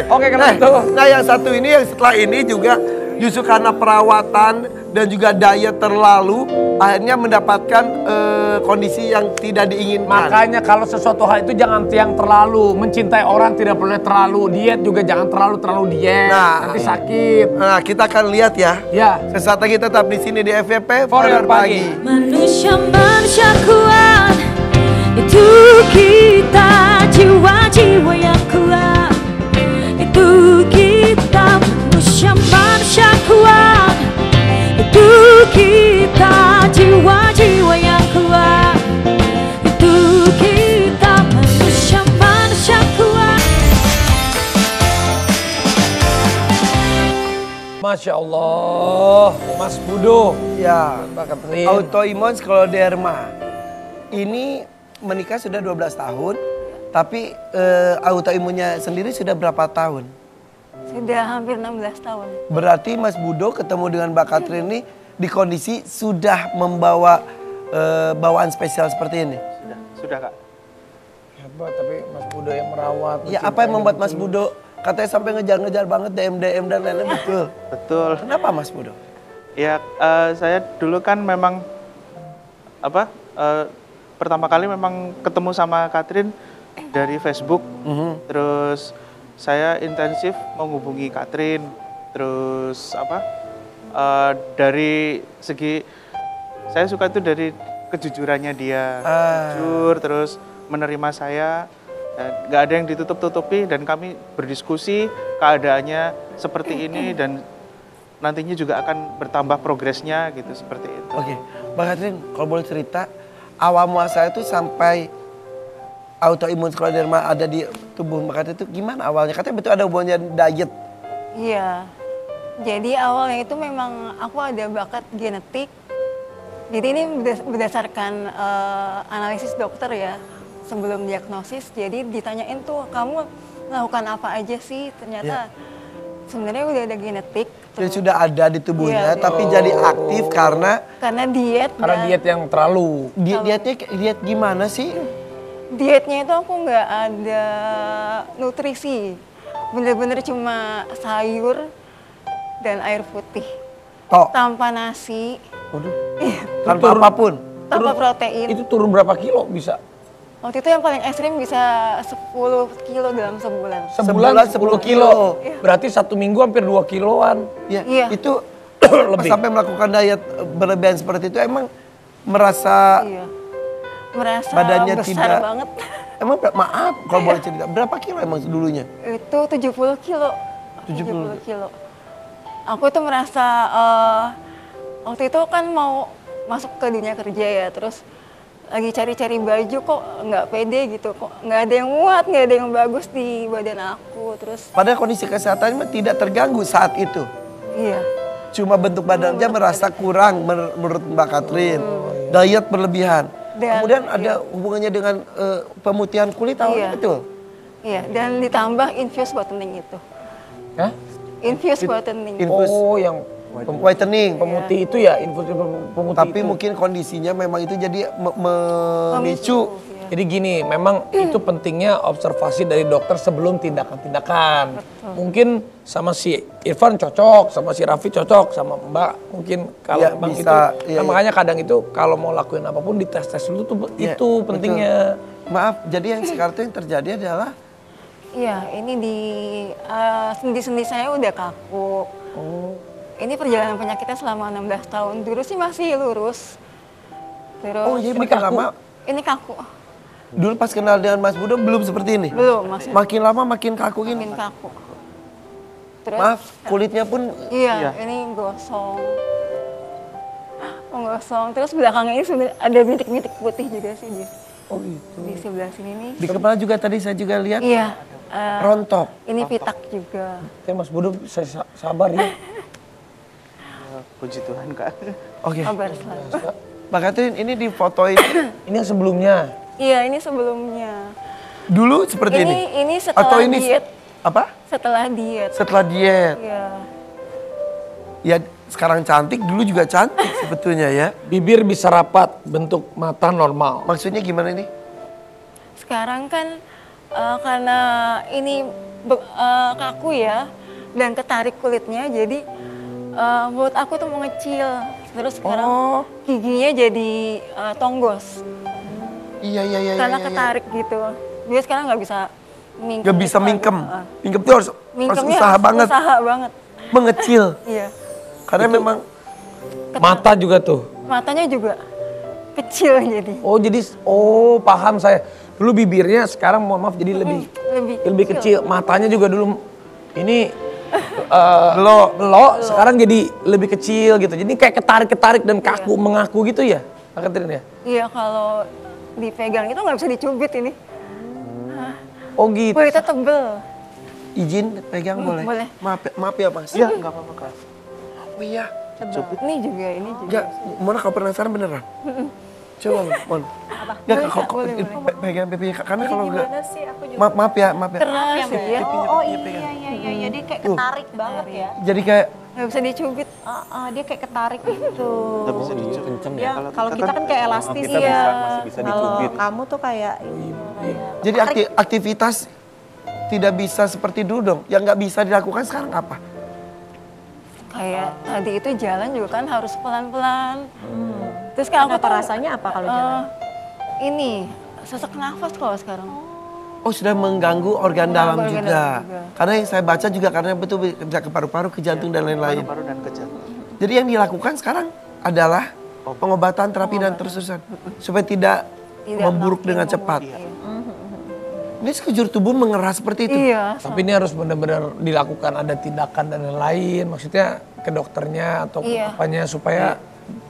[SPEAKER 3] Oke, kalau gitu.
[SPEAKER 1] Nah yang satu ini yang setelah ini juga justru karena perawatan dan juga diet terlalu, akhirnya mendapatkan kondisi yang tidak diinginkan.
[SPEAKER 3] Makanya kalau sesuatu hal itu jangan yang terlalu. Mencintai orang tidak boleh terlalu. Diet juga jangan terlalu diet. Nanti sakit.
[SPEAKER 1] Nah, kita akan lihat ya.
[SPEAKER 3] Ya.
[SPEAKER 1] Sesaat lagi tetap di sini di FYP
[SPEAKER 3] For Your Pagi.
[SPEAKER 4] Manusia kuat, itu kita, jiwa-jiwa yang kuat, itu kita. Manusia kuat, itu kita, jiwa-jiwa yang kuat, itu kita. Manusia kuat.
[SPEAKER 3] Masya Allah, Mas Budo.
[SPEAKER 1] Ya,
[SPEAKER 3] Mbak Katrin.
[SPEAKER 1] autoimun skleroderma. Ini menikah sudah 12 tahun, tapi autoimunnya sendiri sudah berapa tahun?
[SPEAKER 6] Sudah hampir 16 tahun.
[SPEAKER 1] Berarti Mas Budo ketemu dengan Mbak Katrin ini di kondisi sudah membawa bawaan spesial seperti ini.
[SPEAKER 7] Sudah Kak.
[SPEAKER 3] Hebat, tapi Mas Budo yang merawat.
[SPEAKER 1] Ya, apa yang membuat Mas Budo katanya sampai ngejar-ngejar banget DM dan lain-lain, betul?
[SPEAKER 7] Betul.
[SPEAKER 1] Kenapa Mas Budo?
[SPEAKER 7] Ya saya dulu kan memang pertama kali memang ketemu sama Katrin dari Facebook. Terus saya intensif menghubungi Katrin. Terus dari segi saya suka itu dari kejujurannya dia, jujur, terus menerima saya, dan nggak ada yang ditutup-tutupi, dan kami berdiskusi keadaannya seperti ini dan nantinya juga akan bertambah progresnya gitu, seperti itu.
[SPEAKER 1] Oke, Mbak Katrin, kalau boleh cerita, awal muasal itu sampai autoimun skleroderma ada di tubuh Mbak Katrin itu gimana awalnya? Katanya betul ada hubungannya diet.
[SPEAKER 6] Iya. Jadi awalnya itu memang aku ada bakat genetik. Jadi ini berdasarkan analisis dokter ya, sebelum diagnosis. Jadi ditanyain tuh, kamu melakukan apa aja sih? Ternyata sebenarnya udah ada genetik.
[SPEAKER 1] Jadi sudah ada di tubuhnya,
[SPEAKER 6] Iya,
[SPEAKER 1] tapi jadi aktif karena
[SPEAKER 6] diet.
[SPEAKER 3] Karena diet yang terlalu.
[SPEAKER 1] diet gimana sih?
[SPEAKER 6] Dietnya itu aku nggak ada nutrisi, bener-bener cuma sayur dan air putih,
[SPEAKER 1] Tok.
[SPEAKER 6] tanpa nasi,
[SPEAKER 1] Waduh. Tanpa apapun.
[SPEAKER 6] tanpa protein.
[SPEAKER 3] Itu turun berapa kilo bisa?
[SPEAKER 6] Waktu itu yang paling ekstrim bisa 10 kilo dalam sebulan.
[SPEAKER 3] Sebulan 10 kilo. Berarti 1 minggu hampir 2 kiloan.
[SPEAKER 1] Ya,
[SPEAKER 6] Iya.
[SPEAKER 1] itu
[SPEAKER 3] Lebih.
[SPEAKER 1] sampai melakukan diet berlebihan seperti itu emang merasa
[SPEAKER 6] Iya. Merasa
[SPEAKER 1] badannya
[SPEAKER 6] besar
[SPEAKER 1] tidak-
[SPEAKER 6] banget.
[SPEAKER 1] emang maaf kalau boleh cerita berapa kilo emang dulunya?
[SPEAKER 6] Itu 70 kilo. 70 kilo. Aku itu merasa waktu itu kan mau masuk ke dunia kerja ya, terus lagi cari-cari baju kok nggak pede gitu, kok nggak ada yang muat, nggak ada yang bagus di badan aku, terus
[SPEAKER 1] Padahal kondisi kesehatannya tidak terganggu saat itu.
[SPEAKER 6] iya.
[SPEAKER 1] Cuma bentuk badannya merasa kurang menurut Mbak Katrin. Diet berlebihan.
[SPEAKER 6] Dan-
[SPEAKER 1] Kemudian ada hubungannya dengan pemutihan kulit awalnya
[SPEAKER 6] Iya.
[SPEAKER 1] betul?
[SPEAKER 6] Iya, dan ditambah infuse whitening itu.
[SPEAKER 3] Hah?
[SPEAKER 6] Infuse whitening.
[SPEAKER 3] Oh, yang
[SPEAKER 1] Whitening.
[SPEAKER 3] pemutih itu ya, infus pemutih
[SPEAKER 1] Tapi
[SPEAKER 3] itu.
[SPEAKER 1] mungkin kondisinya memang itu jadi memicu.
[SPEAKER 6] Memicu, iya.
[SPEAKER 3] Jadi gini, memang itu pentingnya observasi dari dokter sebelum tindakan-tindakan. Mungkin sama si Irfan cocok, sama si Raffi cocok, sama Mbak mungkin kalau
[SPEAKER 1] Ya,
[SPEAKER 3] memang
[SPEAKER 1] bisa.
[SPEAKER 3] itu.
[SPEAKER 1] Iya,
[SPEAKER 3] Nah, makanya kadang itu kalau mau lakuin apapun dites-tes dulu tuh
[SPEAKER 1] Iya,
[SPEAKER 3] itu pentingnya.
[SPEAKER 1] betul. Maaf, jadi yang sekarang itu yang terjadi adalah
[SPEAKER 6] Iya, ini di sendi-sendi saya udah kaku. Ini perjalanan penyakitnya selama 16 tahun. Dulu sih masih lurus. Terus
[SPEAKER 1] oh jadi makin lama.
[SPEAKER 6] ini kaku.
[SPEAKER 1] Dulu pas kenal dengan Mas Budo belum seperti ini.
[SPEAKER 6] Belum, masih
[SPEAKER 1] Makin lama makin kaku gini.
[SPEAKER 6] makin kaku. Terus
[SPEAKER 1] Maaf, kulitnya pun
[SPEAKER 6] iya, ini gosong. Menggosong. Terus belakangnya ini sebenarnya ada bintik-bintik putih juga sih di. Di sebelah sini nih.
[SPEAKER 1] di kepala juga tadi saya juga lihat
[SPEAKER 6] Iya.
[SPEAKER 1] rontok.
[SPEAKER 6] Ini pitak juga.
[SPEAKER 3] Ya Mas Budo saya sabar ya.
[SPEAKER 7] Puji Tuhan Kak.
[SPEAKER 1] Oke.
[SPEAKER 6] Kabar selalu.
[SPEAKER 1] Mbak Katrin ini di foto ini
[SPEAKER 3] Ini yang sebelumnya.
[SPEAKER 6] Iya, ini sebelumnya.
[SPEAKER 1] dulu seperti ini.
[SPEAKER 6] Ini setelah
[SPEAKER 1] Atau ini
[SPEAKER 6] diet.
[SPEAKER 1] apa?
[SPEAKER 6] Setelah diet.
[SPEAKER 1] Setelah diet.
[SPEAKER 6] Iya.
[SPEAKER 1] Ya sekarang cantik, dulu juga cantik sebetulnya ya.
[SPEAKER 3] Bibir bisa rapat, bentuk mata normal.
[SPEAKER 1] Maksudnya gimana ini?
[SPEAKER 6] Sekarang kan karena ini kaku ya dan ketarik kulitnya, jadi mulut aku tuh mengecil. Terus sekarang giginya jadi tonggos.
[SPEAKER 1] Iya.
[SPEAKER 6] Karena ketarik gitu. Dia sekarang nggak bisa mingkem.
[SPEAKER 1] Gak bisa
[SPEAKER 6] gitu.
[SPEAKER 1] mingkem. Mingkem tuh harus
[SPEAKER 6] Mingkemnya
[SPEAKER 1] usaha banget.
[SPEAKER 6] Usaha banget.
[SPEAKER 1] Mengecil.
[SPEAKER 6] Iya.
[SPEAKER 1] Karena memang
[SPEAKER 3] Mata juga tuh.
[SPEAKER 6] Matanya juga kecil jadi.
[SPEAKER 3] Jadi paham saya. Dulu bibirnya sekarang mohon maaf jadi lebih kecil. Matanya juga dulu ini belok, sekarang jadi lebih kecil gitu. Jadi kayak ketarik-ketarik dan kaku mengaku gitu ya, Kak Katrin ya?
[SPEAKER 6] Iya, kalau dipegang itu nggak bisa dicubit ini.
[SPEAKER 3] Oh gitu.
[SPEAKER 6] Kulitnya tebel.
[SPEAKER 1] izin pegang boleh?
[SPEAKER 6] Boleh.
[SPEAKER 1] Maaf ya Mas.
[SPEAKER 7] Iya, nggak apa-apa Kak.
[SPEAKER 1] Oh iya.
[SPEAKER 6] Ini juga.
[SPEAKER 1] Enggak, Mona kalau penasaran beneran? Coba Mon. Enggak,
[SPEAKER 6] Boleh.
[SPEAKER 1] pegang pipinya karena kalau enggak.
[SPEAKER 2] Gimana sih aku juga
[SPEAKER 1] Maaf ya.
[SPEAKER 6] Keras sih ya.
[SPEAKER 2] Oh iya, jadi kayak ketarik banget ya.
[SPEAKER 1] Jadi kayak
[SPEAKER 6] Nggak bisa dicubit.
[SPEAKER 2] Dia kayak ketarik gitu.
[SPEAKER 7] Nggak bisa dicubit.
[SPEAKER 5] Kenceng
[SPEAKER 2] Dia,
[SPEAKER 5] ya.
[SPEAKER 2] kalau kita kan kayak elastis
[SPEAKER 5] Kita
[SPEAKER 2] ya.
[SPEAKER 5] masih bisa
[SPEAKER 2] Kalau
[SPEAKER 5] dicubit.
[SPEAKER 2] kamu tuh kayak
[SPEAKER 1] jadi aktivitas tidak bisa seperti dulu dong. Yang nggak bisa dilakukan sekarang apa?
[SPEAKER 6] Kayak tadi itu jalan juga kan harus pelan-pelan. Terus kan aku
[SPEAKER 2] apa
[SPEAKER 6] tuh,
[SPEAKER 2] rasanya apa kalau jalan?
[SPEAKER 6] ini sesak nafas kalau sekarang.
[SPEAKER 1] Oh sudah mengganggu organ dalam
[SPEAKER 6] organ
[SPEAKER 1] juga.
[SPEAKER 6] dalam juga.
[SPEAKER 1] Karena yang saya baca juga karena betul bisa ke paru-paru, ke jantung dan lain-lain.
[SPEAKER 7] Paru-paru dan ke jantung.
[SPEAKER 1] Jadi yang dilakukan sekarang adalah pengobatan, terapi dan terus-terusan supaya tidak memburuk dengan
[SPEAKER 6] makin
[SPEAKER 1] cepat.
[SPEAKER 6] memburuk, iya.
[SPEAKER 1] Ini sekujur tubuh mengeras seperti itu.
[SPEAKER 6] Iya.
[SPEAKER 3] Tapi ini harus benar-benar dilakukan ada tindakan dan lain-lain. Maksudnya ke dokternya atau ke
[SPEAKER 6] Iya.
[SPEAKER 3] apanya supaya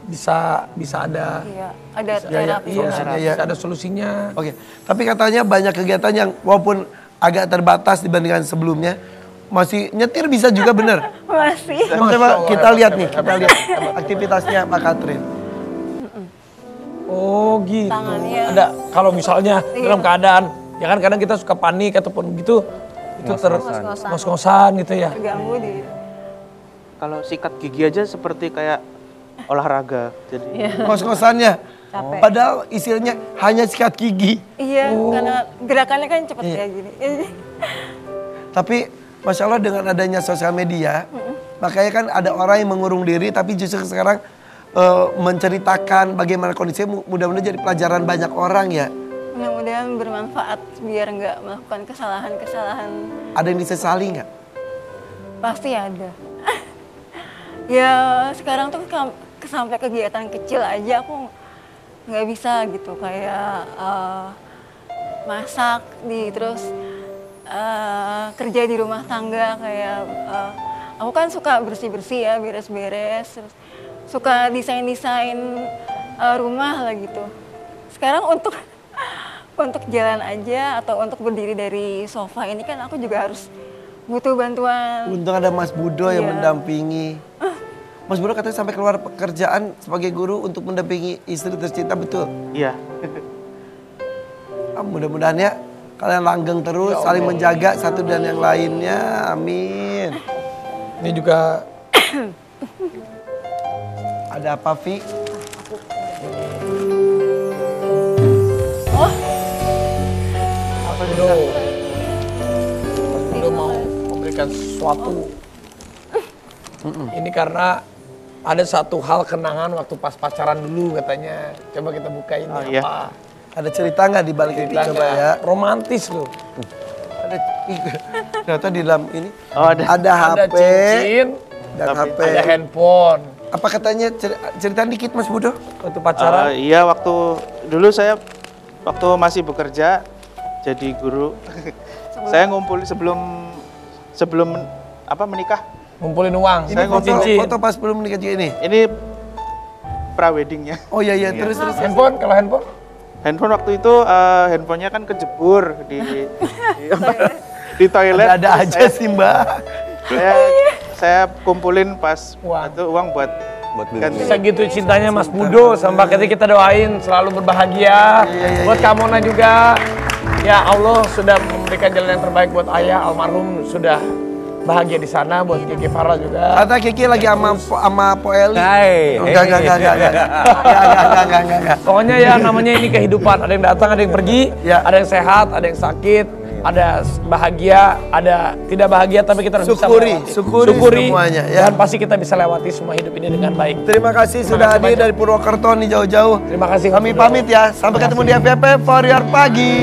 [SPEAKER 3] bisa ada
[SPEAKER 6] Iya, ada terapi.
[SPEAKER 3] bisa ada solusinya.
[SPEAKER 1] Oke, tapi katanya banyak kegiatan yang walaupun agak terbatas dibandingkan sebelumnya, masih nyetir bisa juga bener.
[SPEAKER 6] Masih.
[SPEAKER 1] Coba kita lihat nih, kita lihat aktivitasnya Mbak Katrin.
[SPEAKER 3] Oh gitu.
[SPEAKER 6] Tangannya.
[SPEAKER 3] Ada kalau misalnya dalam keadaan ya kan kadang kita suka panik ataupun gitu itu ngos-ngosan gitu ya.
[SPEAKER 6] Terganggu di.
[SPEAKER 7] Kalau sikat gigi aja seperti kayak olahraga. Jadi
[SPEAKER 1] Kos-kosannya. Padahal istilahnya hanya sikat gigi.
[SPEAKER 6] Iya, karena gerakannya kan cepet kayak gini.
[SPEAKER 1] Tapi Masya Allah dengan adanya sosial media, makanya kan ada orang yang mengurung diri tapi justru sekarang menceritakan bagaimana kondisinya, mudah-mudahan jadi pelajaran banyak orang ya.
[SPEAKER 6] Mudah-mudahan bermanfaat biar nggak melakukan kesalahan-kesalahan.
[SPEAKER 1] Ada yang disesali nggak?
[SPEAKER 6] Pasti ada. Ya sekarang tuh sampai kegiatan kecil aja aku nggak bisa gitu, kayak masak terus kerja di rumah tangga, kayak aku kan suka bersih-bersih ya, beres-beres, terus suka desain-desain rumah lah gitu. Sekarang untuk jalan aja atau untuk berdiri dari sofa ini kan aku juga harus butuh bantuan.
[SPEAKER 1] Untung ada Mas Budo yang
[SPEAKER 6] Iya.
[SPEAKER 1] mendampingi. Mas Budo katanya sampai keluar pekerjaan sebagai guru untuk mendampingi istri tercinta, betul?
[SPEAKER 7] iya.
[SPEAKER 1] Mudah-mudahan ya kalian langgeng terus, saling menjaga satu dan yang lainnya. Amin.
[SPEAKER 3] Ini juga
[SPEAKER 1] Ada apa, Vi?
[SPEAKER 3] Mas Budo mau memberikan sesuatu. Ini karena ada satu hal kenangan waktu pas pacaran dulu katanya. Coba kita buka ini
[SPEAKER 7] Oh, iya.
[SPEAKER 3] apa?
[SPEAKER 1] Ada cerita nggak di balik itu? Coba ya.
[SPEAKER 3] Romantis loh.
[SPEAKER 1] Ada ternyata di dalam ini
[SPEAKER 7] Oh, ada.
[SPEAKER 1] ada
[SPEAKER 3] Ada
[SPEAKER 1] HP
[SPEAKER 3] cincin,
[SPEAKER 1] dan HP.
[SPEAKER 3] ada handphone.
[SPEAKER 1] Apa katanya cerita dikit Mas Budo?
[SPEAKER 3] Waktu pacaran.
[SPEAKER 7] Iya, waktu dulu saya waktu masih bekerja jadi guru. Saya ngumpul sebelum apa menikah.
[SPEAKER 3] Ngumpulin uang.
[SPEAKER 1] Ini foto pas belum menikah juga ini.
[SPEAKER 7] Ini pra-weddingnya.
[SPEAKER 1] Oh iya terus.
[SPEAKER 3] Handphone, kalau handphone?
[SPEAKER 7] Handphone waktu itu handphonenya kan kejebur di toilet.
[SPEAKER 1] Ada aja sih Mbak.
[SPEAKER 7] Saya kumpulin pas
[SPEAKER 3] Uang.
[SPEAKER 7] itu uang buat
[SPEAKER 5] beli.
[SPEAKER 7] ganti.
[SPEAKER 3] Segitu cintanya Mas Budo sama Mbak Keti, kita doain selalu berbahagia. Buat Kamona juga. Ya Allah sudah memberikan jalan yang terbaik buat ayah almarhum, sudah bahagia di sana, buat Kiki Farah juga.
[SPEAKER 1] Kata Kiki lagi sama Po Eli.
[SPEAKER 5] Hai.
[SPEAKER 1] Enggak.
[SPEAKER 3] Pokoknya ya namanya ini kehidupan, ada yang datang, ada yang pergi,
[SPEAKER 1] Ya.
[SPEAKER 3] ada yang sehat, ada yang sakit. ada bahagia, ada tidak bahagia, tapi kita harus bisa melewati.
[SPEAKER 1] Syukuri semuanya ya.
[SPEAKER 3] Dan pasti kita bisa lewati semua hidup ini dengan baik.
[SPEAKER 1] Terima kasih sudah hadir dari Purwokerto nih jauh-jauh.
[SPEAKER 3] Terima kasih.
[SPEAKER 1] Kami pamit ya. Sampai ketemu di FYP For Your Pagi.